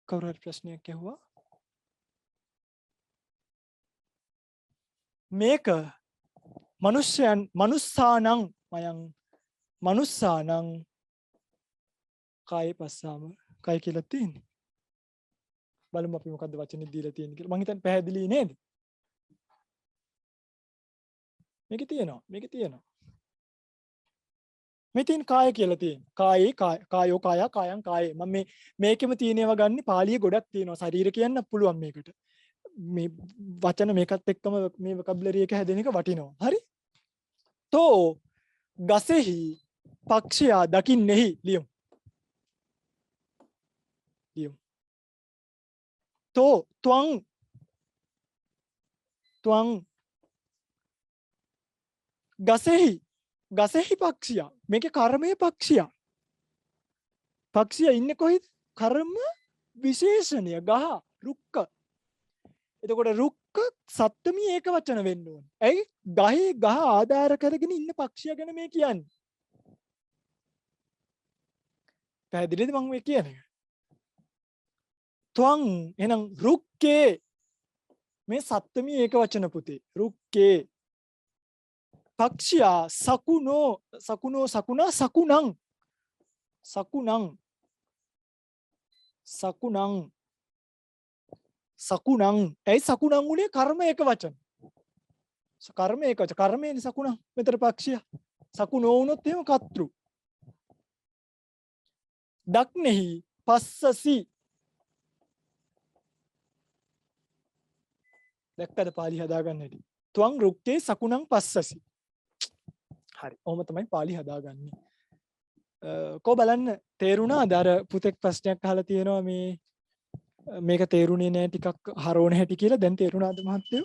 කවුරු හරි ප්‍රශ්නයක් ඇහුවා? මේක මනුෂ්‍යයන් මනුස්සානං මයං මනුස්සානං කාය පස්සාම කය කියලා තියෙන්නේ. බලමු අපි මොකද්ද වචනේ දීලා තියෙන්නේ කියලා. මං හිතන්නේ පැහැදිලි නේද? මේකේ තියෙනවා. මෙතින් කාය කියලා තියෙනවා. කායේ කායෝ කාය කායං කායේ. මම මේකෙම තියෙන ඒවා ගන්න පාලිය ගොඩක් තියෙනවා. ශරීර කියන්න පුළුවන් මේකට. මේ වචන මේකත් එක්කම මේ වොකැබුලරි එක හැදෙන එක වටිනවා. හරි? තෝ ගසෙහි පක්ෂියා දකින්නෙහි ලියමු. තෝ ත්වං ගසෙහි පක්ෂියා. මේකේ කර්මයේ පක්ෂියා. පක්ෂියා ඉන්නේ කොහෙද? කර්ම විශේෂණය ගහ රුක්ක. එතකොට රුක්ක සත්ත්මී ඒක වචන වෙන්න ඕනේ. ඇයි? ගහේ ගහ ආධාර කරගෙන ඉන්න පක්ෂියා ගැන මේ කියන්නේ. පැහැදිලිද මම මේ කියන්නේ? ත්වං එහෙනම් රුක්කේ මේ සත්ත්මී ඒක වචන පුතේ. රුක්කේ පක්ෂියා සකුණෝ සකුණා සකුණං ඇයි සකුණං උනේ? කර්ම ඒක වචන. කර්ම ඒක වචන. කර්මයෙන් සකුණං මෙතන පක්ෂියා. සකුණෝ වුණොත් එහෙම කතෘ. දක්නෙහි පස්සසි. දැක්කද පාලි හදාගන්න හැටි? ත්වං රුක්කේ සකුණං පස්සසි. හරි. ඔහොම තමයි පාලි හදාගන්නේ. කෝ බලන්න තේරුණාද? අර පුතෙක් ප්‍රශ්නයක් අහලා තියෙනවා මේක තේරුණේ නෑ ටිකක් හරවන හැටි කියලා. දැන් තේරුණාද මහත්තයෝ?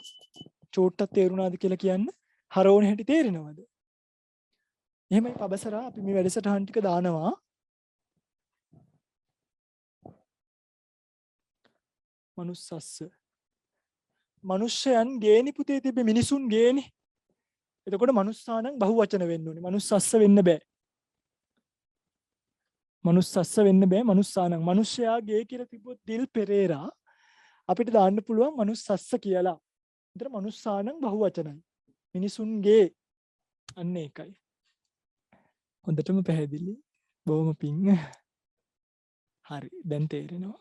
චූට්ටක් තේරුණාද කියලා කියන්න. හරවන හැටි තේරෙනවද? එහෙමයි පබසරා අපි මේ වැඩසටහන් ටික දානවා. මනුස්සස්ස මනුෂ්‍යයන් ගේනි පුතේ තිබෙ මිනිසුන් ගේනි. එතකොට මනුස්සානං බහුවචන වෙන්න ඕනේ. මනුස්සස්ස වෙන්න බෑ. මනුස්සානං මනුෂ්‍යයා ගේ කියලා තිබ්බොත් දිල් පෙරේරා අපිට දාන්න පුළුවන් මනුස්සස්ස කියලා. ඒතර මනුස්සානං බහුවචනයි. මිනිසුන්ගේ අන්න ඒකයි. හොඳටම පැහැදිලි. බොහොම පිං. හරි දැන් තේරෙනවා.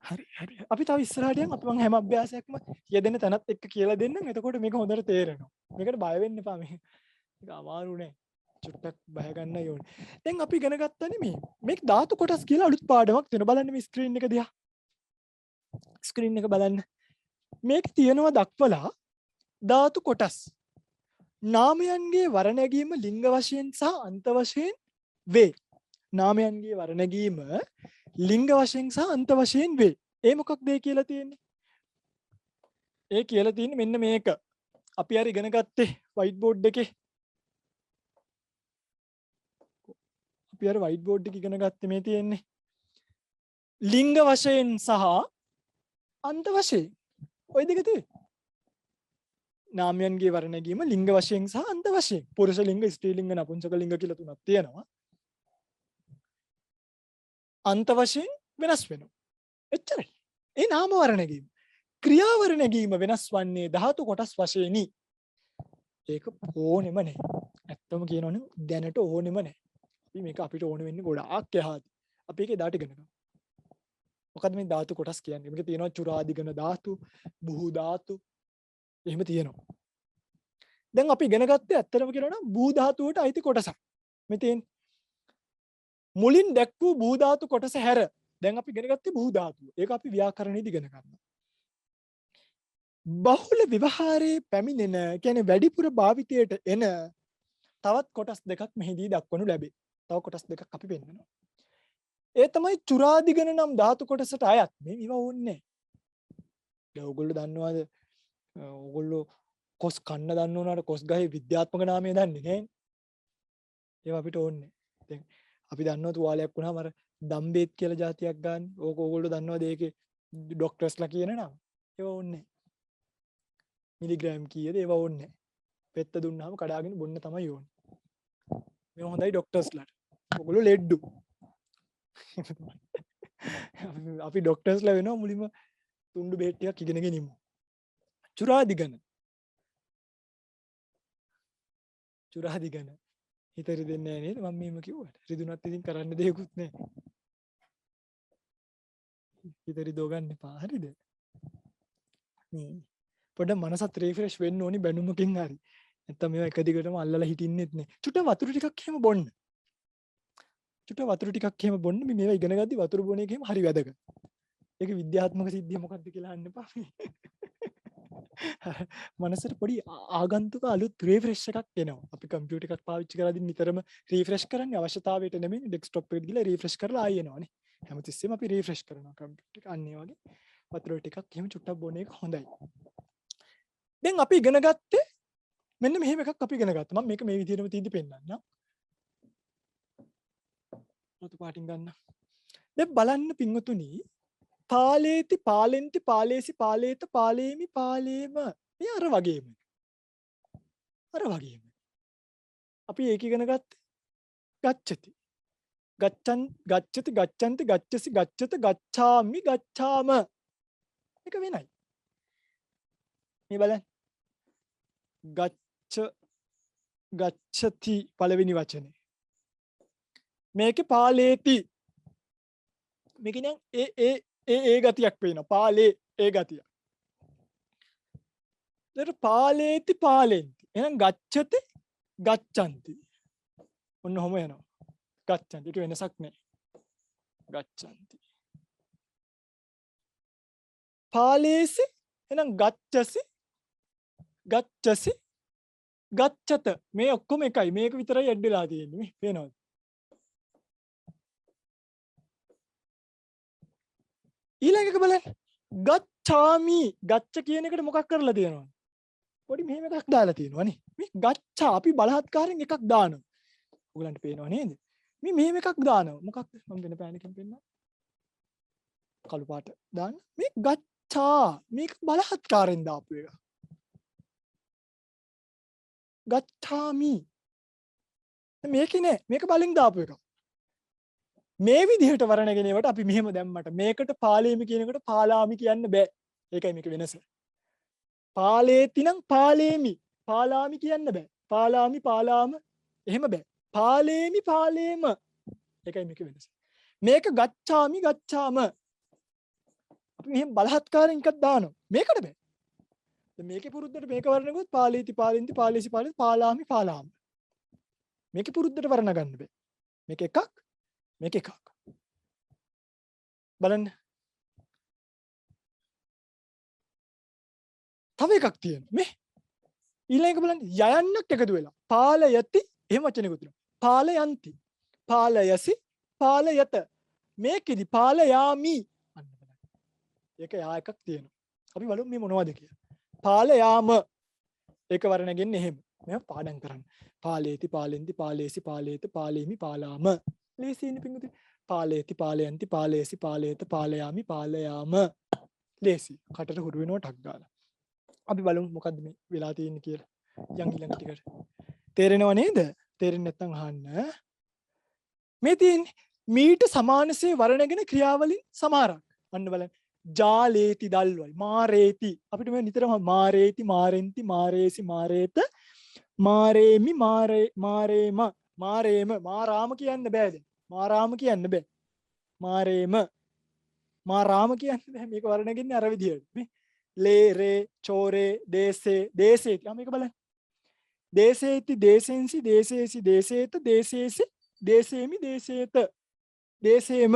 හරි. අපි තව ඉස්සරහට යන් අපි මම හැම අභ්‍යාසයක්ම යෙදෙන තැනත් එක්ක කියලා දෙන්නම්. එතකොට මේක හොඳට තේරෙනවා. මේකට බය වෙන්න එපා. මේක අමාරු නෑ. චුට්ටක් බය ගන්න ඕනේ. දැන් අපි ඉගෙන ගත්තානේ මේක ධාතු කොටස් කියලා අලුත් පාඩමක් තියෙනවා. බලන්න මේ ස්ක්‍රීන් එක දිහා. ස්ක්‍රීන් එක බලන්න. මේක තියෙනවා දක්වලා ධාතු කොටස්. නාමයන්ගේ වරණැගීම ලිංග වශයෙන් සහ අන්ත වශයෙන් වේ. නාමයන්ගේ වරණැගීම ලිංග වශයෙන් සහ අන්ත වශයෙන් වේ. ඒ මොකක්ද ඒ කියලා තියෙන්නේ? ඒ කියලා තියෙන්නේ මෙන්න මේක. අපි අර ඉගෙන ගත්තේ වයිට් බෝඩ් එකේ. අපි අර වයිට් බෝඩ් එක ඉගෙන ගත්තේ මේ තියෙන්නේ. ලිංග වශයෙන් සහ අන්ත වශයෙන්. ওই දෙක තියෙන්නේ. නාමයන්ගේ වර්ණගීම ලිංග වශයෙන් සහ අන්ත වශයෙන්. පුරුෂ ලිංග, ස්ත්‍රී ලිංග, නපුංසක ලිංග කියලා තුනක් තියෙනවා. අන්ත වශයෙන් වෙනස් වෙනවා. එච්චරයි. ඒ නාම වර්ණගීම. ක්‍රියා වර්ණගීම වෙනස් වන්නේ ධාතු කොටස් වශයෙන්යි. ඒක ඕනෙම නැහැ. ඇත්තම කියනවනේ දැනට ඕනෙම නැහැ. අපි මේක අපිට ඕන වෙන්නේ ගොඩාක් එහාදී. අපි ඒක එදාට ඉගෙන ගමු. මොකද්ද මේ ධාතු කොටස් කියන්නේ? මේක තියෙනවා චුරාදිගන ධාතු, බුහු ධාතු. එහෙම තියෙනවා. දැන් අපි ඉගෙන ගත්තේ ඇත්තටම කියනවා නම් භූ ධාතුවට අයිති කොටසක්. මෙතෙන් මුලින් දැක්වූ භූ ධාතු කොටස හැර දැන් අපි ඉගෙන ගත්තේ බහු ධාතුව. ඒක අපි ව්‍යාකරණයේදී ඉගෙන ගන්නවා. බහුල ව්‍යවහාරයේ පැමිණෙන කියන්නේ වැඩිපුර භාවිතයට එන තවත් කොටස් දෙකක් මෙහිදී දක්වනු ලැබේ. තව කොටස් දෙකක් අපි පෙන්නනවා. ඒ තමයි චුරාදිගන නම් ධාතු කොටසට අයත්. මේ ඒවා ඕනේ. දැන් ඔයගොල්ලෝ දන්නවද? ඔයගොල්ලෝ කොස් කන්න දන්න උනාට කොස් ගහේ විද්‍යාත්මක නාමය දන්නේ නැහැ. ඒවා අපිට ඕනේ. දැන් අපි දන්නවා තුවාලයක් වුණාම අර දම්බේත් කියලා જાතියක් ගන්න. ඕක ඕගොල්ලෝ දන්නවද ඒකේ ડોක්ටර්ස්ලා කියන නම? ඒවා ඕනේ. මිලිග්‍රෑම් කීයද ඒවා ඕනේ. පෙත්ත දුන්නාම කඩාගෙන බොන්න තමයි ඕනේ. මේ හොඳයි ડોක්ටර්ස්ලාට. ඔයගොල්ලෝ ලෙඩ්ඩු. අපි ડોක්ටර්ස්ලා වෙනවා මුලින්ම තුන්ඩු බෙහෙත් ටිකක් ඉගෙනගෙන ඉමු. චුරාදිගන. චුරාදිගන. හිත රිදෙන්නේ නැහැ නේද? මම මේම කිව්වට. රිදුනත් ඉතින් කරන්න දෙයක්වත් නැහැ. හිත රිදව ගන්න එපා. හරිද? පොඩ්ඩක් මනසත් රිෆ්‍රෙෂ් වෙන්න ඕනි බැනුමකින් හරි. නැත්තම් මේවා එක දිගටම අල්ලලා හිටින්නෙත් නෑ. චුට්ට වතුර ටිකක් එහෙම බොන්න. චුට්ට වතුර ටිකක් එහෙම බොන්න. මේ මේවා ඉගෙන ගද්දි වතුර බොන එක එහෙම හරි වැදගත්. ඒක විද්‍යාත්මක සිද්ධිය මොකක්ද කියලා අහන්න එපා. මනසට පොඩි ආගන්තුක අලුත් රිෆ්‍රෙෂ් එකක් එනවා. අපි කම්පියුටර් එකක් පාවිච්චි කරද්දී නිතරම රිෆ්‍රෙෂ් කරන්නේ අවශ්‍යතාවයට නෙමෙයි ඩෙස්ක්ටොප් එකට ගිහලා රිෆ්‍රෙෂ් කරලා ආයෙ එනවනේ. හැමතිස්සෙම අපි රිෆ්‍රෙෂ් කරනවා කම්පියුටර් එක. අන්න ඒ වගේ වතුර ටිකක් එහෙම චුට්ටක් බොන එක හොඳයි. දැන් අපි ඉගෙන ගත්තේ මෙන්න මෙහෙම එකක් අපි ඉගෙන ගත්තා. මම මේක මේ විදිහටම තීන්දුව පෙන්නන්නම්. රතු පාටින් ගන්න. දැන් බලන්න පින්වතුනි පාලේති පාලෙන්ති පාලේසි පාලේත පාලේමි පාලේම මේ අර වගේම. අර වගේම. අපි ඒක ඉගෙන ගත්තේ ගච්ඡති. ගච්ඡන් ගච්ඡති ගච්ඡන්ති ගච්ඡසි ගච්ඡත ගච්ඡාමි ගච්ඡාම. ඒක වෙනයි. මේ බලන්න. ගච්ඡති පළවෙනි වචනේ. මේකේ පාලේති. මේක නිකන් ඒ ගතියක් පේනවා. පාලේ ඒ ගතිය. ඊට පාලේති පාලෙන්ති. එහෙනම් ගච්ඡති ගච්ඡanti. ඔන්න ඔහම යනවා. ගච්ඡanti. ඒක වෙනසක් නැහැ. ගච්ඡanti. පාලේසි එහෙනම් ගච්ඡසි ගච්ඡසි ගච්ඡත. මේ ඔක්කොම එකයි. මේක විතරයි ඇඩ් වෙලා තියෙන්නේ. මේ පේනවද? ඊළඟ එක බලන්න. ගච්ඡාමි. ගච්ඡ කියන එකට මොකක් කරලා තියෙනවද? පොඩි මෙහෙම එකක් දාලා තියෙනවා නේ. මේ ගච්ඡා අපි බලහත්කාරයෙන් එකක් දානවා. ඔයගලන්ට පේනව නේද? මේ මෙහෙම එකක් දානවා. මොකක්ද? මම වෙන පෑන් එකෙන් පෙන්නනවා. කළු පාට දාන්න. මේ ගච්ඡා. මේක බලහත්කාරයෙන් දාපු එක. ගච්ඡාමි. මේකේ නෑ. මේක බලෙන් දාපු එක. මේ විදිහට වර්ණගෙනේවට අපි මෙහෙම දැම්මට මේකට පාලේමි කියනකොට පාලාමි කියන්න බෑ. ඒකයි මේක වෙනස. පාලේති නම් පාලේමි. පාලාමි කියන්න බෑ. පාලාමි පාලාම එහෙම බෑ. පාලේමි පාලේම. ඒකයි මේක වෙනස. මේක ගච්ඡාමි ගච්ඡාම. අපි මෙහෙම බලහත්කාරයෙන් එකක් දානවා. මේකට බෑ. දැන් මේකේ පුරුද්දට මේක වර්ණගුවොත් පාලේති පාලෙන්ති පාලේසි පාලෙත් පාලාමි පාලාම. මේකේ පුරුද්දට වර්ණ ගන්න බෑ. මේක එකක් මේක එකක්. බලන්න. තව එකක් තියෙනවා. මේ ඊළඟ එක බලන්න. යයන්නක් එකතු වෙලා. පාලයති එහෙම වචනෙකුත් තියෙනවා. පාලයන්ති. පාලයසි පාලයත. මේකෙදි පාලයාමි. අන්න බලන්න. ඒක යා එකක් තියෙනවා. අපි බලමු මේ මොනවද කියලා. පාලයාම. ඒක වර්ණගෙන්නේ එහෙම. මේක පාඩම් කරන්න. පාලේති පාලෙන්ති පාලේසි පාලේත පාලේමි පාලාම. ලේසියිනේ පින්වතුනි. පාලේති පාලයන්ති පාලේසි පාලේත පාලයාමි පාලයාම. ලේසි. කටට හුරු වෙනවා ටක් ගාලා. අපි බලමු මොකද්ද මේ වෙලා තියෙන්නේ කියලා. යන් ඊළඟ ටිකට. තේරෙනව නේද? තේරෙන්නේ නැත්නම් අහන්න. මේ තියෙන්නේ මීට සමානසේ වර්ණගෙන ක්‍රියාවලින් සමහරක්. අන්න බලන්න. ජාලේති දල්වයි මාරේති. අපිට මේ නිතරම මාරේති මාරෙන්ති මාරේසි මාරේත මාරේමි මාරේම මාරේම මාරාම කියන්න බෑ දැන්. මාරාම කියන්න බෑ. මාරේම මාරාම කියන්න බෑ. මේක වර්ණගෙන්නේ අර විදියට. මේ ලේ රේ චෝරේ දේසේ දේසේති. මේක බලන්න. දේසේති දේසෙන්සි දේසේසි දේසේත දේසේසි දේසේමි දේසේත දේසේම.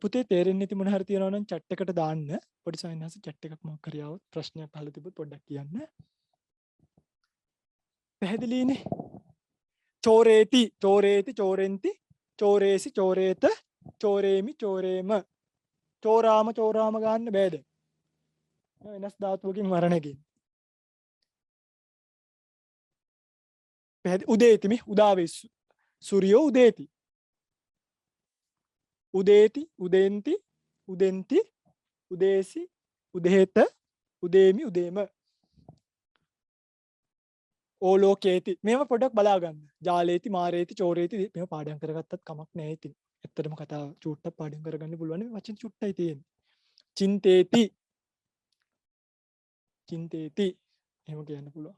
පුතේ තේරෙන්නේ නැති මොන හරි තියෙනවා නම් chat එකට දාන්න. පොඩි සයින්හස chat එකක් මොකක් හරි ආවොත් ප්‍රශ්නයක් අහලා තිබ්බොත් පොඩ්ඩක් කියන්න. පැහැදිලිනේ? චෝරේති චෝරේති චෝරෙන්ති චෝරේසි චෝරේත චෝරේමි චෝරේම චෝරාම චෝරාම ගන්න බෑද? වෙනස් ධාතුවකින් වරණකින්. පැහැදිලි? උදේති මේ උදාවේ සූර්යෝ උදේති. උදේති උදෙන්ති උදෙන්ති උදේසි උදේත උදේමි උදේම ඕලෝකේති. මේව පොඩක් බලා ගන්න. ජාලේති මාරේති චෝරේති මේව පාඩම් කරගත්තත් කමක් නැහැ ඉතින්. ඇත්තටම කතාව චූට්ටක් පාඩම් කරගන්න පුළුවන් මේ වචන චුට්ටයි තියෙන්නේ. චින්තේති චින්තේති එහෙම කියන්න පුළුවන්.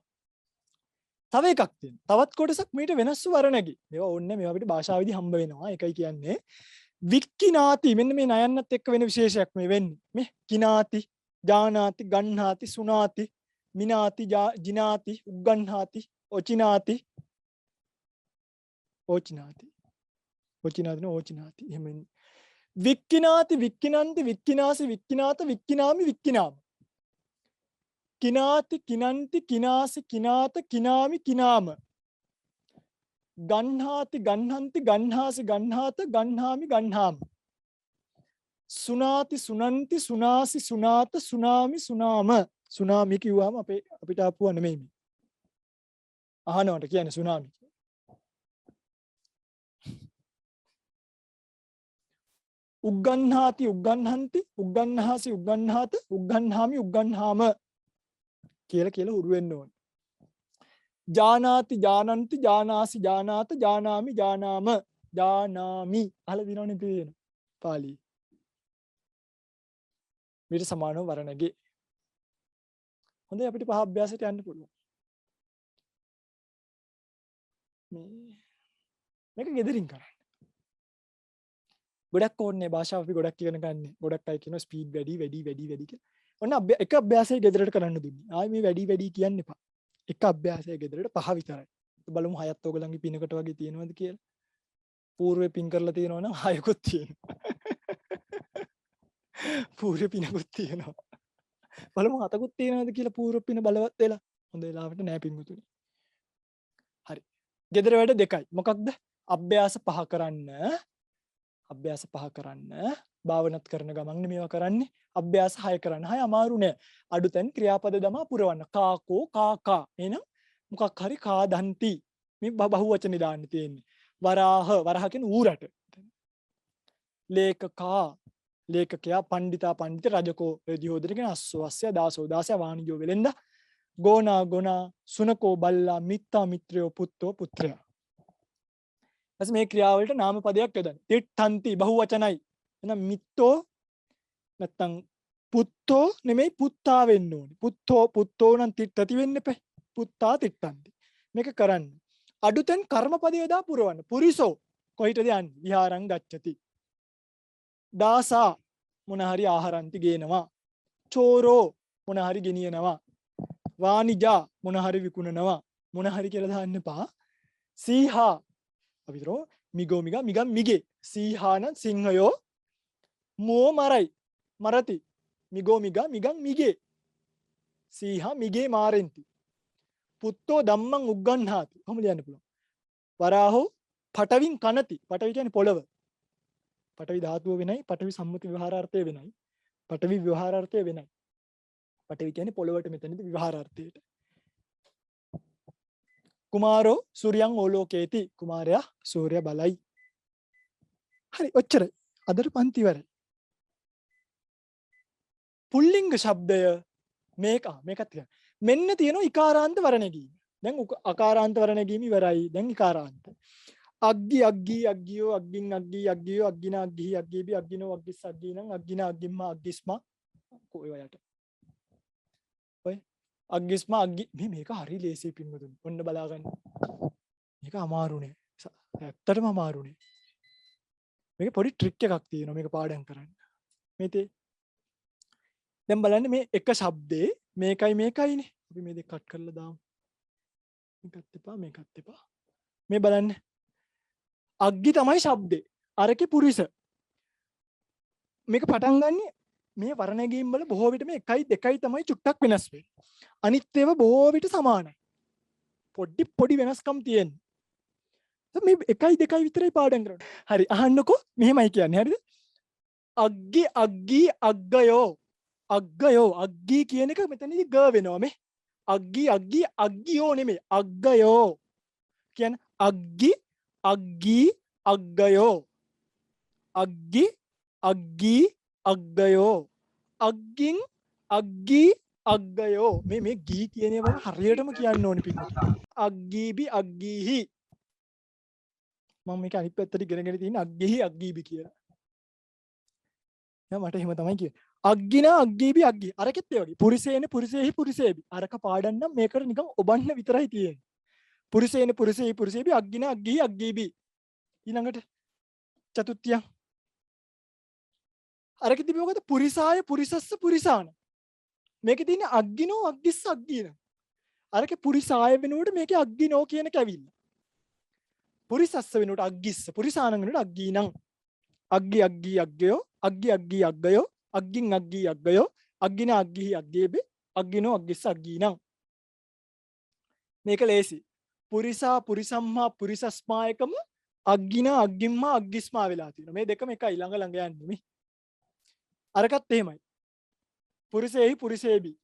තව එකක් තියෙනවා. තවත් කොටසක් මීට වෙනස් වරණකි. මේවා ඕන්නේ මේවා අපිට භාෂාවේදී හම්බ වෙනවා. ඒකයි කියන්නේ වික්කිනාති. මෙන්න මේ නයන්නත් එක්ක වෙන විශේෂයක් මේ වෙන්නේ. මේ කිනාති, ජානාති, ගන්නාති, සුනාති, මිනාති, ජිනාති, උග්ගන්නාති, ඔචිනාති, ඕචිනාති. ඔචිනාති නෝ ඕචිනාති. එහෙම වික්කිනාති, වික්කිනන්ති, වික්කිනාසි, වික්කිනාත, වික්කිනාමි, වික්කිනාම. කිනාති, කිනන්ති, කිනාසි, කිනාත, කිනාමි, කිනාම. ගන්හාති, ගන්හන්ති, ගන්හාසි, ගන්හාත, ගන්හාමි, ගන්හාම. සුනාති, සුනන්ති, සුනාසි, සුනාත, සුනාමි, සුනාම. සුනාමි කිව්වම අපිට ආපුවා නෙමෙයි මේ. අහනවට කියන්නේ සුනාමි. උග්ගන්හාති, උග්ගන්හන්ති, උග්ගන්හාසි, උග්ගන්හාත, උග්ගන්හාමි, උග්ගන්හාම කියලා හුරු වෙන්න ඕන. ජානාති, ජානන්ති, ජානාසි, ජානාත, ජානාමි, ජානාම. ජානාමි අහලා දිනවනේ තියෙන පාලි. මේට සමානව වරණගේ. හොඳයි අපිට පහ අභ්‍යාසයට යන්න පුළුවන්. මේක ගෙදරින් කරන්න. ගොඩක් ඕනේ භාෂාව අපි ගොඩක් ඉගෙන ගන්න. ගොඩක් අය කියනවා ස්පීඩ් වැඩි කියලා. ඔන්න එක අභ්‍යාසයක් ගෙදරට කරන්න දුන්නේ. ආයි මේ වැඩි කියන්න එපා. එක අභ්‍යාසයක් ගෙදරට 5 විතරයි. බලමු 6ත් ඔයගලන්ගේ පිනකට වගේ තියෙනවද කියලා. పూర్වේ පින් කරලා තියෙනවා නම් 6කුත් තියෙනවා. పూర్වේ පිනකුත් තියෙනවා. බලමු 7කුත් තියෙනවද කියලා పూర్ව පින බලවත් වෙලා. හොඳ වෙලාවට නෑ පින්ගුතුනි. හරි. ගෙදර වැඩ දෙකයි. මොකක්ද? අභ්‍යාස 5 කරන්න. අභ්‍යාස 5 කරන්න. භාවනත් කරන ගමන් මේවා කරන්නේ. අභ්‍යාස 6 කරන්න. 6 අමාරු නෑ. අඩුතෙන් ක්‍රියාපද දමා පුරවන්න. කාකෝ කාකා. එහෙනම් මොකක් හරි කාදන්ති. මේ බහුවචනේ දාන්න තියෙන්නේ. වරාහ වරහ කියන්නේ ඌරට. ලේකකා ලේකකයා පණ්ඩිතා පණ්ඩිත රජකෝ දිහෝදර කියන අස්සවස්ය දාසෝ දාසය වාණිජෝ වෙලෙන්ද ගෝනා ගෝනා සුනකෝ බල්ලා මිත්තා මිත්‍රයෝ පුත්තෝ පුත්‍රයා. ඊට මේ ක්‍රියාවලට නාම පදයක් යොදන්න. තිට්ඨන්ති බහුවචනයි. එහෙනම් මිත්තෝ නැත්තම් පුත්තෝ නෙමෙයි පුත්තා වෙන්න ඕනේ. පුත්තෝ නම් තිට්ඨති වෙන්න එපා. පුත්තා තිට්ඨන්ති. මේක කරන්න. අඩුතෙන් කර්මපදය යොදා පුරවන්න. පුරිසෝ කොහිටද යන්නේ? විහාරං ගච්ඡති. දාසා මොන හරි ආහාරන්ති ගේනවා. චෝරෝ මොන හරි ගෙනියනවා. වානිජා මොන හරි විකුණනවා. මොන හරි කියලා දාන්න එපා. සීහා අපිතරෝ මිගෝ මිගා මිගම් මිගේ. සීහාන සිංහයෝ මෝ මරයි. මරති. මිගෝ මිගා මිගම් මිගේ. සීහා මිගේ මාරෙන්ති. පුත්තෝ ධම්මං උග්ගන්හාති. කොහොමද ලියන්න පුළුවන්? වරාහෝ පටවින් කනති. පටවි කියන්නේ පොළව. පටවි ධාතුව වෙනයි, පටවි සම්මුති ව්‍යවහාරාර්ථය වෙනයි. පටවි ව්‍යවහාරාර්ථය වෙනයි. පටවි කියන්නේ පොළවට මෙතනදී ව්‍යවහාරාර්ථයට. කුමාරෝ සූර්යං ඕලෝකේති. කුමාරයා සූර්ය බලයි. හරි ඔච්චරයි. අදට පන්ති ඉවරයි. පුල්ලිංග શબ્දය මේකත් කියන්න. මෙන්න තියෙනවා ඉකාරාන්ත වරණගීම. දැන් අකාරාන්ත වරණගීම ඉවරයි. දැන් ඉකාරාන්ත. අග්ගි අග්ගී අග්ගියෝ අග්ගින් අග්ගී අග්ගියෝ අග්ගින අග්ගී අග්ගීබි අග්ගිනෝ අග්ගිස් අග්ගීනං අග්ගින අග්ගිම්මා අග්ගිස්මා කොයි යට ඔය අග්ගිස්මා අග්ගි මේක හරි ලේසියි පින්වතුනි ඔන්න බලා ගන්න මේක අමාරුනේ ඇත්තටම අමාරුනේ මේක පොඩි ට්‍රික් එකක් තියෙනවා මේක පාඩම් කරන්න මේ තේ දැන් බලන්න මේ එක શબ્දේ මේකයිනේ අපි මේ දෙක කට් කරලා දාමු මේකත් එපා මේ බලන්න අග්ගි තමයි શબ્දේ අරකේ පුරිස මේක පටන් ගන්නේ මේ වර්ණගීම් වල බොහෝ විට මේ 1යි 2යි තමයි චුට්ටක් වෙනස් වෙන්නේ. අනිත් ඒවා බොහෝ විට සමානයි. පොඩි වෙනස්කම් තියෙන්නේ. මේ 1යි 2යි විතරයි පාඩම් කරන්නේ. හරි අහන්නකෝ මෙහෙමයි කියන්නේ. හරිද? අග්ගී අග්ගයෝ අග්ගී කියන එක මෙතනදී ග වෙනවා මේ. අග්ගියෝ නෙමෙයි අග්ගයෝ කියන්නේ අග්ගී අග්ගයෝ අග්ගියෝ අග්ගයෝ මේ ගී කියන ඒවා හරියටම කියන්න ඕනේ පිටු. අග්ගීහි මම මේක අනිත් පැත්තට ඉගෙනගෙන තියෙන අග්ගීබි කියලා. මට එහෙම තමයි කියන්නේ. අග්ගිනා අග්ගීබි අග්ගී. අරකෙත් ඒ වගේ. පුරිසේහි අරක පාඩම් නම් මේකට නිකන් ඔබන්න විතරයි තියෙන්නේ. පුරිසේහි අග්ගිනා අග්ගීබි. ඊළඟට චතුත්ථය. අරකෙ තිබෙ මොකද? පුරිසාය පුරිසස්ස පුරිසාන. මේකේ තියෙන්නේ අග්ගිනෝ අග්ගිස්ස අග්ගීන. අරකේ පුරිසාය වෙනකොට මේකේ අග්ගිනෝ කියන එක ඇවිල්ලා. පුරිසස්ස වෙනකොට අග්ගිස්ස පුරිසාන වෙනකොට අග්ගීනං. අග්ගියෝ අග්ගින් අග්ගියෝ අග්ගින අග්ගීබි අග්ගිනෝ අග්ගිස්ස අග්ගීනං. මේක ලේසි. පුරිසා පුරිසම්මා පුරිසස්මායකම අග්ගිනා අග්ගිම්මා අග්ගිස්මා වෙලා තියෙනවා. මේ දෙකම එකයි ළඟ යන්නේ මේ. අරකත් එහෙමයි. පුරිසේහි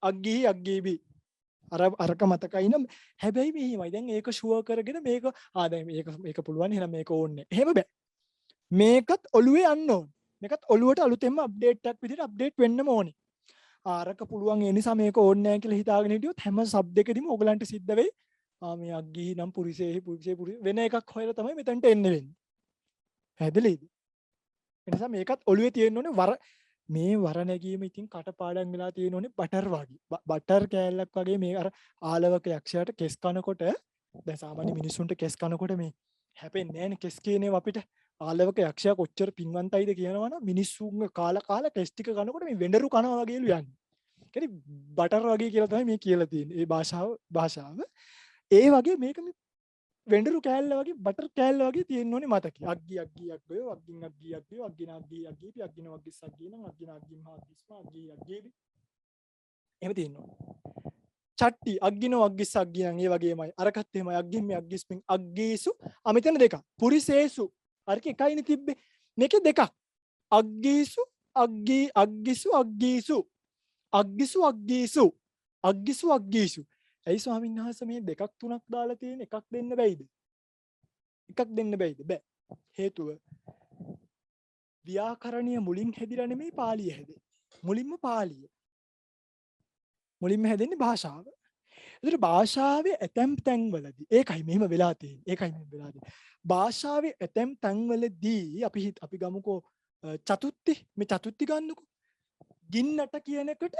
අග්ගිහි අග්ගීබි. අරක මතකයි නම් හැබැයි මෙහෙමයි. දැන් ඒක ෂුවර් කරගෙන මේක දැන් මේක පුළුවන් එහෙනම් මේක ඕනේ. එහෙම බෑ. මේකත් ඔළුවේ යන්න ඕනේ. මේකත් ඔළුවට අලුතෙන්ම අප්ඩේට් එකක් විදිහට අප්ඩේට් වෙන්නම ඕනේ. අරක පුළුවන් ඒ නිසා මේක ඕනේ නැහැ කියලා හිතාගෙන හිටියොත් හැම සබ් එකෙදිම ඔයගලන්ට සිද්ධ වෙයි. මේ අග්ගිහි නම් පුරිසේහි වෙන එකක් හොයලා තමයි මෙතනට එන්න වෙන්නේ. පැහැදිලිද? ඒ නිසා මේකත් ඔළුවේ තියෙන්න ඕනේ. මේ වරණැගීම ඉතින් කටපාඩම් වෙලා තියෙන ඕනේ බටර් වගේ. බටර් කෑල්ලක් වගේ මේ අර ආලවක යක්ෂයාට කෙස් කනකොට දැන් සාමාන්‍ය මිනිස්සුන්ට කෙස් කනකොට මේ හැපෙන්නේ නැහැ නේ කෙස් කියනේ අපිට. ආලවක යක්ෂයා කොච්චර පින්වන්තයිද කියනවනම් මිනිස්සුන්ගේ කාලා කෙස් ටික කනකොට මේ වෙඬරු කනවා වගේලු යන්නේ. කියන්නේ බටර් වගේ කියලා තමයි මේ කියලා තියෙන්නේ. ඒ භාෂාව. ඒ වගේ මේක මේ වෙඬරු කෑල්ල වගේ බටර් කෑල්ල වගේ තියෙන්න ඕනේ මතකේ. අග්ගියෝ අග්ගින අග්ගීපි අග්ගින අග්ගිස්ස අග්ගීන අග්ගින අග්ගිම්හා අග්ගිස්මා අග්ගීබි එහෙම තියෙනවා. චට්ටි අග්ගිනෝ අග්ගිස්ස අග්ගීනන් ඒ වගේමයි. අරකත් එහෙමයි අග්ගිම්මේ අග්ගිස්මින් අග්ගීසු මෙතන දෙකක්. පුරිසේසු අරක එකයිනේ තිබ්බේ. මේකේ දෙකක්. අග්ගීසු අග්ගිසු අග්ගීසු. ඇයි ස්වාමීන් වහන්සේ මේ දෙකක් තුනක් දාලා තියෙන එකක් දෙන්න බැයිද? බෑ. හේතුව ව්‍යාකරණීය මුලින් හැදිලා නෙමෙයි පාලිය හැදෙන්නේ. මුලින්ම පාලිය. මුලින්ම හැදෙන්නේ භාෂාව. ඒතර භාෂාවේ ඇතැම් තැන්වලදී ඒකයි මෙහෙම වෙලා තියෙන්නේ. භාෂාවේ ඇතැම් තැන්වලදී අපි ගමුකෝ චතුත්ති මේ චතුත්ති ගන්නකෝ. ගින්නට කියන එකට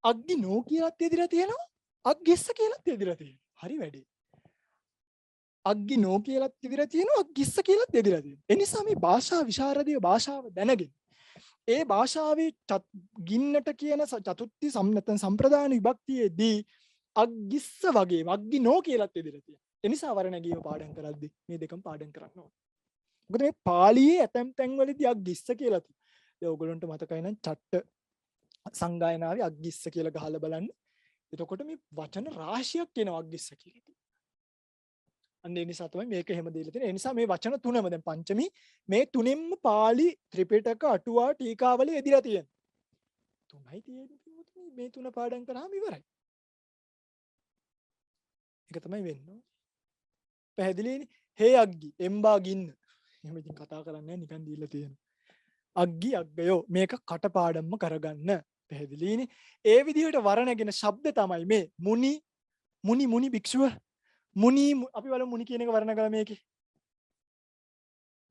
අග්ගිනෝ කියලාත් එදිලා තියෙනවා. අග්ගිස්ස කියලාත් එදිලා තියෙනවා. හරි වැඩේ. අග්ගිනෝ කියලාත් එදිලා තියෙනවා අග්ගිස්ස කියලාත් එදිලා තියෙනවා. ඒ නිසා මේ භාෂා විශාරදීව භාෂාව දැනගෙන ඒ භාෂාවේ ගින්නට කියන චතුත්ති සම්ප්‍රදාන විභක්තියේදී අග්ගිස්ස වගේ අග්ගිනෝ කියලාත් එදිලා තියෙනවා. ඒ නිසා වරණැගීම පාඩම් කරද්දී මේ දෙකම පාඩම් කරන්න ඕනේ. මොකද මේ පාලියේ ඇතැම් තැන්වලදී අග්ගිස්ස කියලා තියෙනවා. දැන් ඔයගොල්ලන්ට මතකයි නම් චට්ට සංගායනාවේ අග්ගිස්ස කියලා ගහලා බලන්න. එතකොට මේ වචන රාශියක් එනවා අග්ගිස්ස කියලා. අන්න ඒ නිසා තමයි මේක එහෙම දීලා තියෙන්නේ. ඒ නිසා මේ වචන තුනම දැන් පංචමි මේ තුනෙන්ම පාලි ත්‍රිපිටක අටුවා ටීකාවල එදිලා තියෙනවා. තුනයි තියෙන්නේ මේ තුන පාඩම් කරාම ඉවරයි. ඒක තමයි වෙන්නේ. පැහැදිලිනේ? හේ අග්ගි එම්බා ගින්න. එහෙම ඉතින් කතා කරන්නේ නිකන් දීලා තියෙනවා. අග්ගි අග්ගයෝ මේක කටපාඩම්ම කරගන්න. පැහැදිලිනේ? ඒ විදිහට වරණගෙන ශබ්ද තමයි මේ මුනි භික්ෂුව මුනි අපි බලමු මුනි කියන එක වර්ණ කළා මේකේ.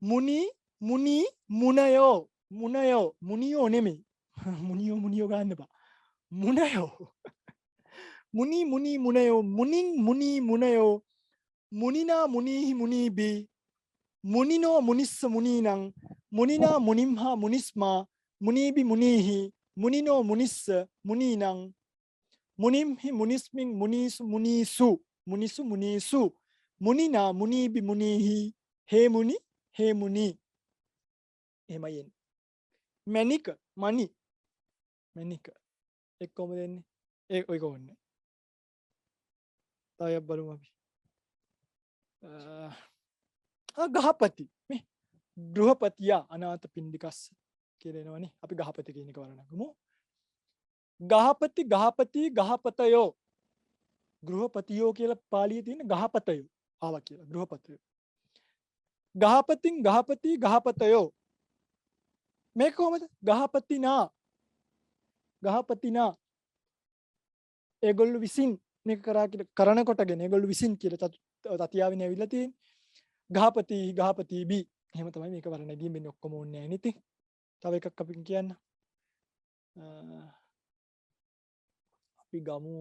මුනියෝ මුනියෝ නෙමෙයි. මුනියෝ ගන්න එපා. මුනයෝ. මුනියෝ මුනියෝ මුනිනා මුනීහි මුනීබි මුනිනෝ මුනිස්ස මුනීනං මුනිනා මුනිම්හා මුනිස්මා මුනීබි මුනීහි මුනිනෝ මුනිස්ස මුනීනං මුනිම්හි මුනිස්මින් මුනිසු මුනිනා මුනීබි මුනීහි හේ මුනි එහෙමයි එන්නේ. මැනික මනි මැනික එක්කොම දෙන්නේ ඒ ඔය කොන්නේ තව එකක් බලමු අපි ගහපති මේ ගෘහපතියා අනාථ පිණ්ඩිකස්ස කියලා එනවනේ අපි ගහපති කියන එක වරණගමු ගහපති ගහපති ගහපතයෝ ගෘහපතියෝ කියලා පාළියේ තියෙන ගහපතයෝ ආවා කියලා ගෘහපතයෝ ගහපතින් ගහපති ගහපතයෝ මේක කොහමද ගහපතිනා ගහපතිනා ඒගොල්ලෝ විසින් මේක කරා කියලා කරන කොටගෙන ඒගොල්ලෝ විසින් කියලා තතියාවෙන් ඇවිල්ලා තියෙන්නේ ගහපති ගහපති බි එහෙම තමයි මේක වරණ නැගීම වෙන්නේ ඔක්කොම ඕනේ නැහැ නේ ඉතින් තව එකක් අපි කියන්න අපි ගමු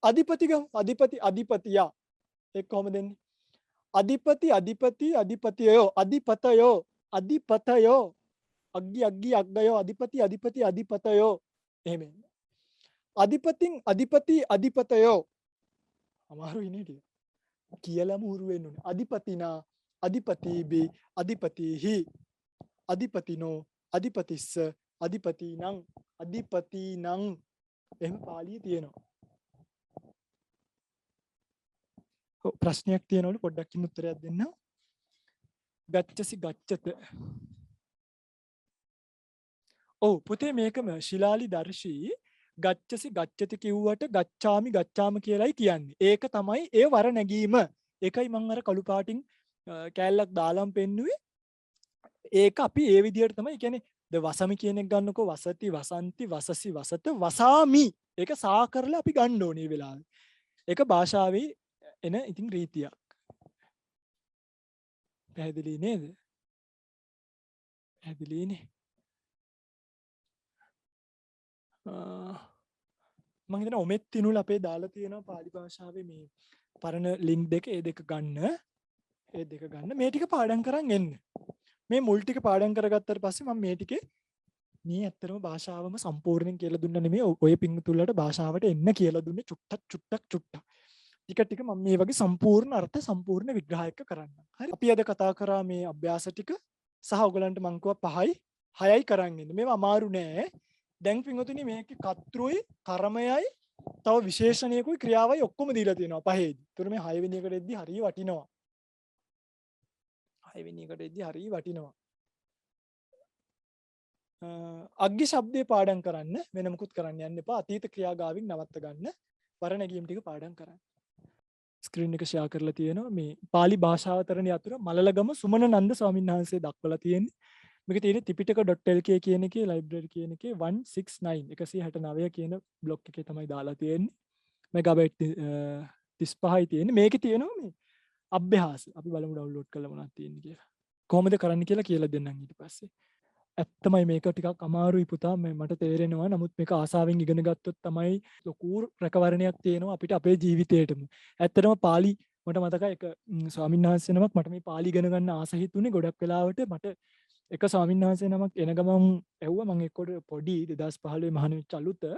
අධිපති ගමු අධිපති අධිපතියා ඒක කොහොමද දෙන්නේ අධිපති අධිපති අධිපතියෝ අධිපතයෝ අධිපතයෝ අග්ගි අග්ගි අග්ගයෝ අධිපති අධිපති අධිපතයෝ එහෙම අධිපතින් අධිපති අධිපතයෝ අමාරුයි නේ ටික කියලාම උරු වෙන්න ඕනේ අධිපතිනා අධිපතිබි අධිපතිහි අධිපතිනෝ අධිපතිස්ස අධිපතිනං අධිපතිනං එහෙම පාළියේ තියෙනවා ප්‍රශ්නයක් තියෙනවලු පොඩ්ඩක් ඉන්න උත්තරයක් දෙන්න ගච්ඡසි ගච්ඡත ඔව් පුතේ මේකම ශිලාලි දර්ශී ගච්ඡසි ගච්ඡති කිව්වට ගච්ඡාමි ගච්ඡාම කියලායි කියන්නේ ඒක තමයි ඒ වර නැගීම ඒකයි මම අර කළු පාටින් කෑල්ලක් දාලම් පෙන්නුවේ ඒක අපි ඒ විදිහට තමයි කියන්නේ ද වසමි කියන එක ගන්නකො වසති වසන්ති වසසි වසත වසාමි ඒක සා කරලා අපි ගන්න ඕනේ මේ වෙලාවේ ඒක භාෂාවේ එන ඉතින් රීතියක් පැහැදිලි නේද පැහැදිලිනේ මම හිතන ඔමෙත් තිනුල අපේ දාලා තියෙනවා පාලි භාෂාවේ මේ පරණ ලින්ක් දෙක ඒ දෙක ගන්න මේ ටික පාඩම් කරන් එන්න මේ මුල් ටික පාඩම් කරගත්තාට පස්සේ මම මේ ටිකේ මේ ඇත්තටම භාෂාවම සම්පූර්ණයෙන් කියලා දුන්නා නෙමෙයි ඔය පිංතුල්ලට භාෂාවට එන්න කියලා දුන්නේ චුට්ටක් ටික ටික මම මේ වගේ සම්පූර්ණ අර්ථ සම්පූර්ණ විග්‍රහයක කරන්න. හරි. අපි අද කතා කරා මේ අභ්‍යාස ටික සහ ඔයගලන්ට මම කිව්වා 5යි 6යි කරන් ඉන්න. මේවා අමාරු නෑ. දැන් පින්වතුනි මේකේ කර්තෘයි කර්මයයි තව විශේෂණයකුයි ක්‍රියාවයි ඔක්කොම දීලා තියෙනවා පහේදී. ඒතර මේ 6 වෙනි එකට එද්දි හරිය වටිනවා. 6 වෙනි එකට එද්දි හරිය වටිනවා. අග්ගි ශබ්දේ පාඩම් කරන්න වෙන මොකුත් කරන්න යන්න එපා. අතීත ක්‍රියාගාවින් නවත්ත ගන්න. වර නැගීම් ටික පාඩම් කරන්න. ස්ක්‍රීන් එක ෂෙයා කරලා තියෙනවා මේ පාලි භාෂාවතරණය අතුර මලලගම සුමන නන්ද ස්වාමීන් වහන්සේ දක්වලා තියෙන්නේ. මේක තියෙන්නේ tipitaka.lk කියන එකේ ලයිබ්‍රරි කියන එකේ 169 169 කියන බ්ලොග් එකේ තමයි දාලා තියෙන්නේ. මෙගාබයිට් 35යි තියෙන්නේ. මේකේ තියෙනවා මේ අභ්‍යාස. අපි බලමු ඩවුන්ලෝඩ් කරලා මොනවද තියෙන්නේ කියලා. කොහොමද කරන්න කියලා දෙන්නම් ඊට පස්සේ. ඇත්තමයි මේක ටිකක් අමාරුයි පුතා මට තේරෙනවා. නමුත් මේක ආසාවෙන් ඉගෙන ගත්තොත් තමයි ලොකු රැකවරණයක් තියෙනවා අපිට අපේ ජීවිතේටම. ඇත්තටම පාලි මට මතකයි එක ස්වාමීන් වහන්සේ නමක් මට මේ පාලි ඉගෙන ගන්න ආස හිතුනේ ගොඩක් වෙලාවට මට එක ස්වාමීන් වහන්සේ නමක් එන ගමන් ඇහුවා මම එක්කොට පොඩි 2015 මහාන වෙච්ච අලුත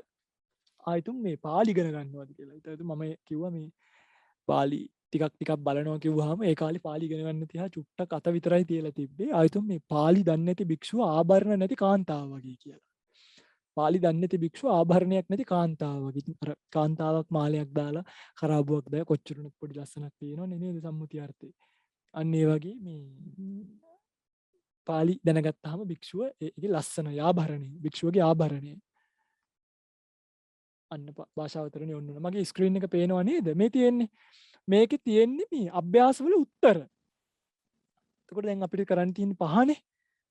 ආයිතුම් මේ පාලි ඉගෙන ගන්නවද කියලා. ඊට මම කිව්වා මේ පාලි ටිකක් බලනවා කිව්වහම ඒ කාලේ පාලි ඉගෙන ගන්න තියා චුට්ටක් අත විතරයි තියලා තිබ්බේ. ආයිතුම් මේ පාලි දන්නේ නැති භික්ෂුව ආභරණ නැති කාන්තාව වගේ කියලා. පාලි දන්නේ නැති භික්ෂුව ආභරණයක් නැති කාන්තාව වගේ. අර කාන්තාවක් මාලයක් දාලා කරාබුවක් දාලා කොච්චරණක් පොඩි ලස්සනක් තියෙනවනේ නේද සම්මුති අර්ථේ. අන්න ඒ වගේ මේ පාලි දැනගත්තාම භික්ෂුව ඒකේ ලස්සන ආභරණය භික්ෂුවගේ ආභරණය අන්න භාෂාවතරණේ ඔන්න මගේ ස්ක්‍රීන් එක පේනවා නේද මේ තියෙන්නේ මේකේ තියෙන්නේ මේ අභ්‍යාසවල උත්තර. එතකොට දැන් අපිට කරන්න තියෙන්නේ 5නේ.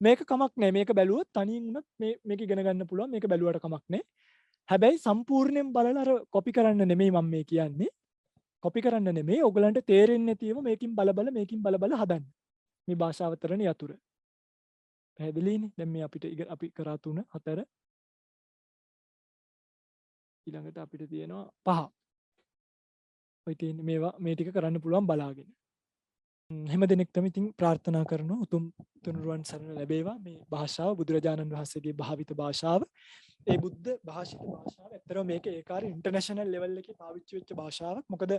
මේක කමක් නැහැ. මේක බැලුවොත් තනියෙන් උනත් මේක ඉගෙන ගන්න පුළුවන්. මේක බැලුවට කමක් නැහැ. හැබැයි සම්පූර්ණයෙන් බලලා අර කොපි කරන්න නෙමෙයි මම මේ කියන්නේ. කොපි කරන්න නෙමෙයි. ඔයගලන්ට තේරෙන්නේ නැතිව මේකින් බල බල හදන්න. මේ භාෂාවතරණේ යතුර. පැහැදිලිනේ? දැන් මේ අපි කරා 3 4 ඊළඟට අපිට තියෙනවා 5. ඔය තියෙන මේවා මේ ටික කරන්න පුළුවන් බලාගෙන. හැම දෙනෙක්ටම ඉතින් ප්‍රාර්ථනා කරනවා උතුම් තුනුරුවන් සරණ ලැබේවා මේ භාෂාව බුදුරජාණන් වහන්සේගේ භාවිත භාෂාව. ඒ බුද්ධ භාෂිත භාෂාව ඇත්තටම මේක ඒ කාර්ය ඉන්ටර්නැෂනල් ලෙවල් එකේ පාවිච්චි වෙච්ච භාෂාවක්. මොකද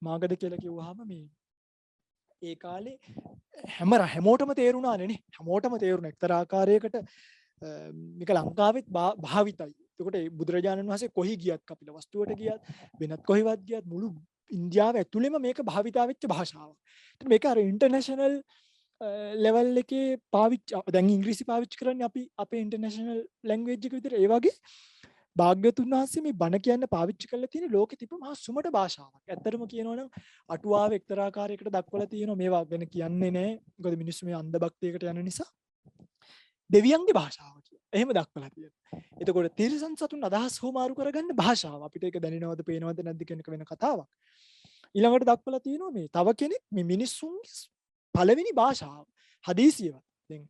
මාගද කියලා කිව්වහම මේ ඒ කාලේ හැමෝටම තේරුණානේ හැමෝටම තේරුණ එක්තරා ආකාරයකට මේක ලංකාවෙත් භාවිතයි. එතකොට බුදුරජාණන් වහන්සේ කොහි ගියත් කපිල වස්තුවට ගියත් වෙනත් කොහෙවත් ගියත් මුළු ඉන්දියාව ඇතුළෙම මේක භාවිතා වෙච්ච භාෂාවක්. මේක අර ඉන්ටර්නැෂනල් ලෙවල් එකේ පාවිච්චි දැන් ඉංග්‍රීසි පාවිච්චි කරන්නේ අපි අපේ ඉන්ටර්නැෂනල් ලැන්ග්වේජ් එක විතර. ඒ වගේ භාග්‍යවතුන් වහන්සේ මේ බණ කියන්න පාවිච්චි කරලා තියෙන ලෝකෙ තිබ්බ මහා සුමට භාෂාවක්. ඇත්තටම කියනවා නම් අටුවාව එක්තරා ආකාරයකට දක්වලා තියෙනවා මේවා ගැන කියන්නේ නැහැ. මොකද මිනිස්සු මේ අන්ධ භක්තියකට යන නිසා. දෙවියන්ගේ භාෂාව කියලා. එහෙම දක්වලා තියෙනවා. එතකොට තිරිසන් සතුන් අදහස් හොමාරු කරගන්න භාෂාව. අපිට ඒක දැනෙනවද පේනවද නැද්ද කියන එක වෙන කතාවක්. ඊළඟට දක්වලා තියෙනවා මේ තව කෙනෙක් මේ මිනිස්සුන්ගේ පළවෙනි භාෂාව හදීසියවත්. දැන්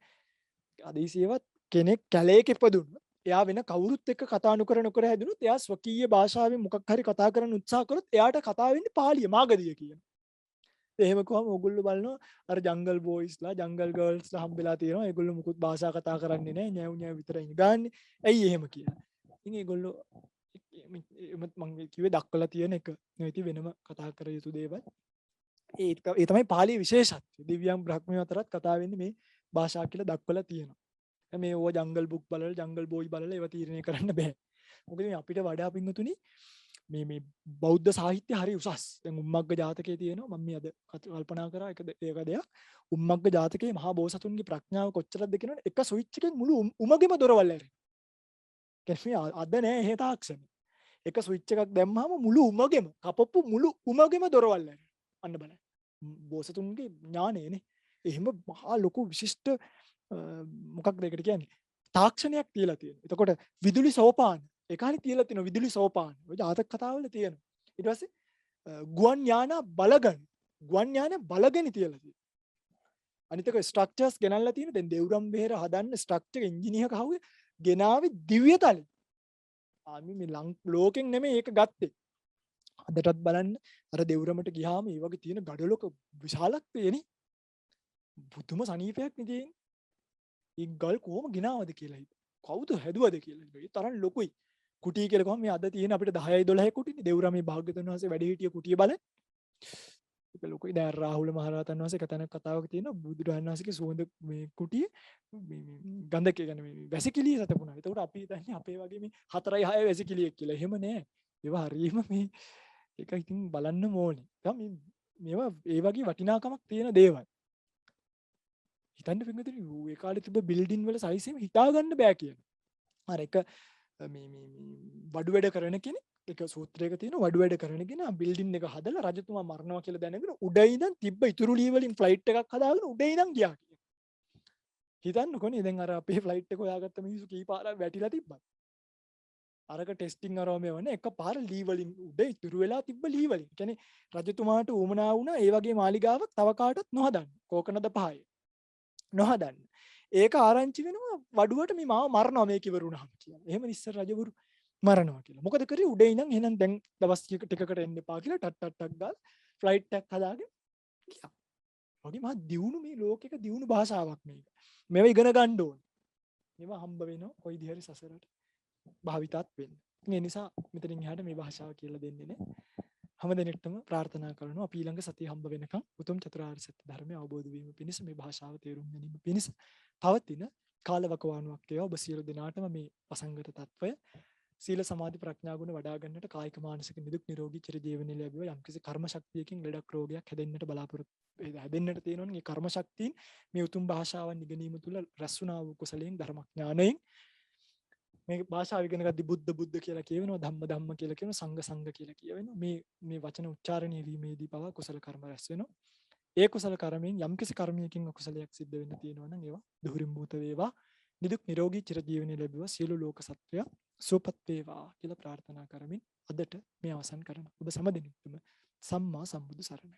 හදීසියවත් කෙනෙක් කැලේක ඉපදුණොත් එයා වෙන කවුරුත් එක්ක කතා නොකර හැදුනොත් එයා ස්වකීය භාෂාවෙන් මොකක් හරි කතා කරන්න උත්සාහ කරොත් එයාට කතා වෙන්නේ පාලිය මාගදිය කියන. එහෙම කොහම ඔයගොල්ලෝ බලනවා අර ජංගල් බොයිස්ලා ජංගල් ගර්ල්ස්ලා හම්බෙලා තියෙනවා. ඒගොල්ලෝ මුකුත් භාෂා කතා කරන්නේ නැහැ. ñැව් ñැව් විතරයි ගාන්නේ. ඇයි එහෙම කියලා. ඉතින් ඒගොල්ලෝ මම කිව්වේ දක්වලා තියෙන එක. නෙවෙයි වෙනම කතා කර යුතු දේවල්. ඒ තමයි පාලියේ විශේෂත්වය. දිව්‍යම් බ්‍රහ්මයන් අතරත් කතා වෙන්නේ මේ භාෂා කියලා දක්වලා තියෙනවා. මේ ඕවා ජංගල් බුක් බලලා ජංගල් බෝයි බලලා ඒවා තීරණය කරන්න බෑ. මොකද මේ අපිට වඩා පින්නතුනි මේ බෞද්ධ සාහිත්‍ය හරි උසස්. දැන් උම්මග්ග ජාතකයේ තියෙනවා මම මේ අද කල්පනා කරා ඒක දෙයක්. උම්මග්ග ජාතකයේ මහා බෝසතුන්ගේ ප්‍රඥාව කොච්චරද කියනවනේ එක ස්විච් එකෙන් මුළු උමගෙම දොරවල් ඇරෙනවා. කියන්නේ අද නෑ එහෙ තාක්ෂණ. එක ස්විච් එකක් දැම්මම මුළු උමගෙම කපපු මුළු උමගෙම දොරවල් ඇරෙනවා. අන්න බලන්න. බෝසතුන්ගේ ඥානයනේ. එහෙම මහා ලොකු විශිෂ්ට මොකක්ද ඒකට කියන්නේ තාක්ෂණයක් තියලා තියෙනවා. එතකොට විදුලි සෝපාන ඒ කාලේ තියලා තියෙනවා විදුලි සෝපාන. ඔය ජාතක කතාවල තියෙනවා. ඊට පස්සේ ගුවන් යානා බලගනි තියලා තියෙනවා. අනිත් එක ස්ට්‍රක්චර්ස් ගෙනල්ලා තියෙන දැන් දෙවුරම් බෙහෙර හදන්න ස්ට්‍රක්චර් ඉංජිනේර කහුවේ ගෙනාවේ දිව්‍ය තලෙ. ආමි මේ ලෝකෙන් නෙමෙයි ඒක ගත්තේ. අදටත් බලන්න අර දෙවුරමට ගියාම මේ වගේ තියෙන ගඩොලක විශාලත්වයනේ. බුදුම සනීපයක් නේ තියෙන්නේ. ඒ ගල් කොහොම ගෙනාවද කියලා හිත. කවුද හැදුවද කියලා. ඒ තරම් ලොකුයි. කුටිය කියලා කොහොම මේ අද තියෙන අපිට 10යි 12යි කුටිනේ. දෙවුරමේ භාග්‍යවතුන් වහන්සේ වැඩ හිටිය කුටිය බලන්න. ඒක ලොකුයි. දැන් රාහුල මහරහතන් වහන්සේ කතනක් කතාවක තියෙනවා බුදුරජාණන් වහන්සේගේ සුවඳ මේ කුටියේ මේ ගඳක කියන්නේ මේ වැසිකිළිය සතපුණා. ඒකට අපි හිතන්නේ අපේ වගේ මේ 4යි 6යි වැසිකිළියක් කියලා. එහෙම නෑ. ඒවා හරීම මේ ඒක ඉතින් බලන්න ඕනේ. මේවා ඒ වගේ වටිනාකමක් තියෙන දේවල්. හිතන්න පින්වතුනි ඒ කාලේ තිබ්බ බිල්ඩින් වල සයිස් එක හිතා ගන්න බෑ කියලා. අර එක මේ වඩු වැඩ කරන කෙනෙක් එක සූත්‍රයක තියෙන වඩු වැඩ කරන කෙනා බිල්ඩින් එක හදලා රජතුමා මරනවා කියලා දැනගෙන උඩ ඉඳන් තිබ්බ ඉතුරු ලී වලින් ෆ්ලයිට් එකක් හදාගෙන උඩ ඉඳන් ගියා කියලා. හිතන්නකෝනේ දැන් අර අපේ ෆ්ලයිට් එක හොයාගත්ත මිනිස්සු කී පාරක් වැටිලා තිබ්බද? අරක ටෙස්ටිං අරවම යවන්නේ එක පාර ලී වලින් උඩ ඉතුරු වෙලා තිබ්බ ලී වලින්. කියන්නේ රජතුමාට උවමනා වුණා ඒ වගේ මාලිගාවක් තව කාටවත් නොහදන්න. කෝකනද පහය. නොහදන්න. ඒක ආරංචි වෙනවා වඩුවට මේ මාව මරනවා මේක ඉවරුණාම කියලා. එහෙම ඉස්සර රජවරු මරනවා කියලා. මොකද කරේ උඩේ ඉඳන් එහෙනම් දැන් දවස් ටිකකට එන්න එපා කියලා ටක් ගාලා ෆ්ලයිට් එකක් හදාගෙන ගියා. වගේ මහා දියුණු මේ ලෝකෙක දියුණු භාෂාවක් මේක. මේව ඉගෙන ගන්න ඕනේ. මේවා හම්බ වෙනවා කොයි දිහරි සසරට භාවිතත් වෙන්න. ඒ නිසා මෙතනින් එහාට මේ භාෂාව කියලා දෙන්නේ නැහැ. හැම දිනෙකටම ප්‍රාර්ථනා කරනවා අපි ඊළඟ සතිය හම්බ වෙනකම් උතුම් චතුරාර්ය සත්‍ය ධර්මය අවබෝධ වීම පිණිස මේ භාෂාව තේරුම් ගැනීම පිණිස පවතින කාලවකවානුවක් වේවා ඔබ සියලු දෙනාටම මේ වසංගත తত্ত্বය සීල සමාධි ප්‍රඥා ගුණ වඩා ගන්නට කායික මානසික නිදුක් නිරෝගී චිරජීවනයේ ලැබුවා යම්කිසි කර්ම ශක්තියකින් ලෙඩක් රෝගයක් හැදෙන්නට බලාපොරොත්තු හැදෙන්නට තියෙනවනේ මේ කර්ම ශක්තියින් මේ උතුම් භාෂාවන් ඉගෙනීම තුළ රැස් වුණා වූ කුසලයෙන් ධර්මඥානයෙන් මේ භාෂාව ඉගෙන ගද්දි බුද්ධ කියලා කියවෙනවා ධම්ම කියලා කියනවා සංඝ කියලා කියවෙනවා මේ වචන උච්චාරණය වීමේදී පවා කුසල කර්ම රැස් වෙනවා ඒ කුසල කර්මයෙන් යම්කිසි කර්මයකින් අකුසලයක් සිද්ධ වෙන්න තියෙනවා නම් ඒවා දුහුරින් භූත වේවා නිදුක් නිරෝගී චිරජීවනයේ ලැබුවා සියලු ලෝක සත්වයා සුවපත් වේවා කියලා ප්‍රාර්ථනා කරමින් අදට මේ අවසන් කරනවා ඔබ සෑම දිනෙකම සම්මා සම්බුදු සරණයි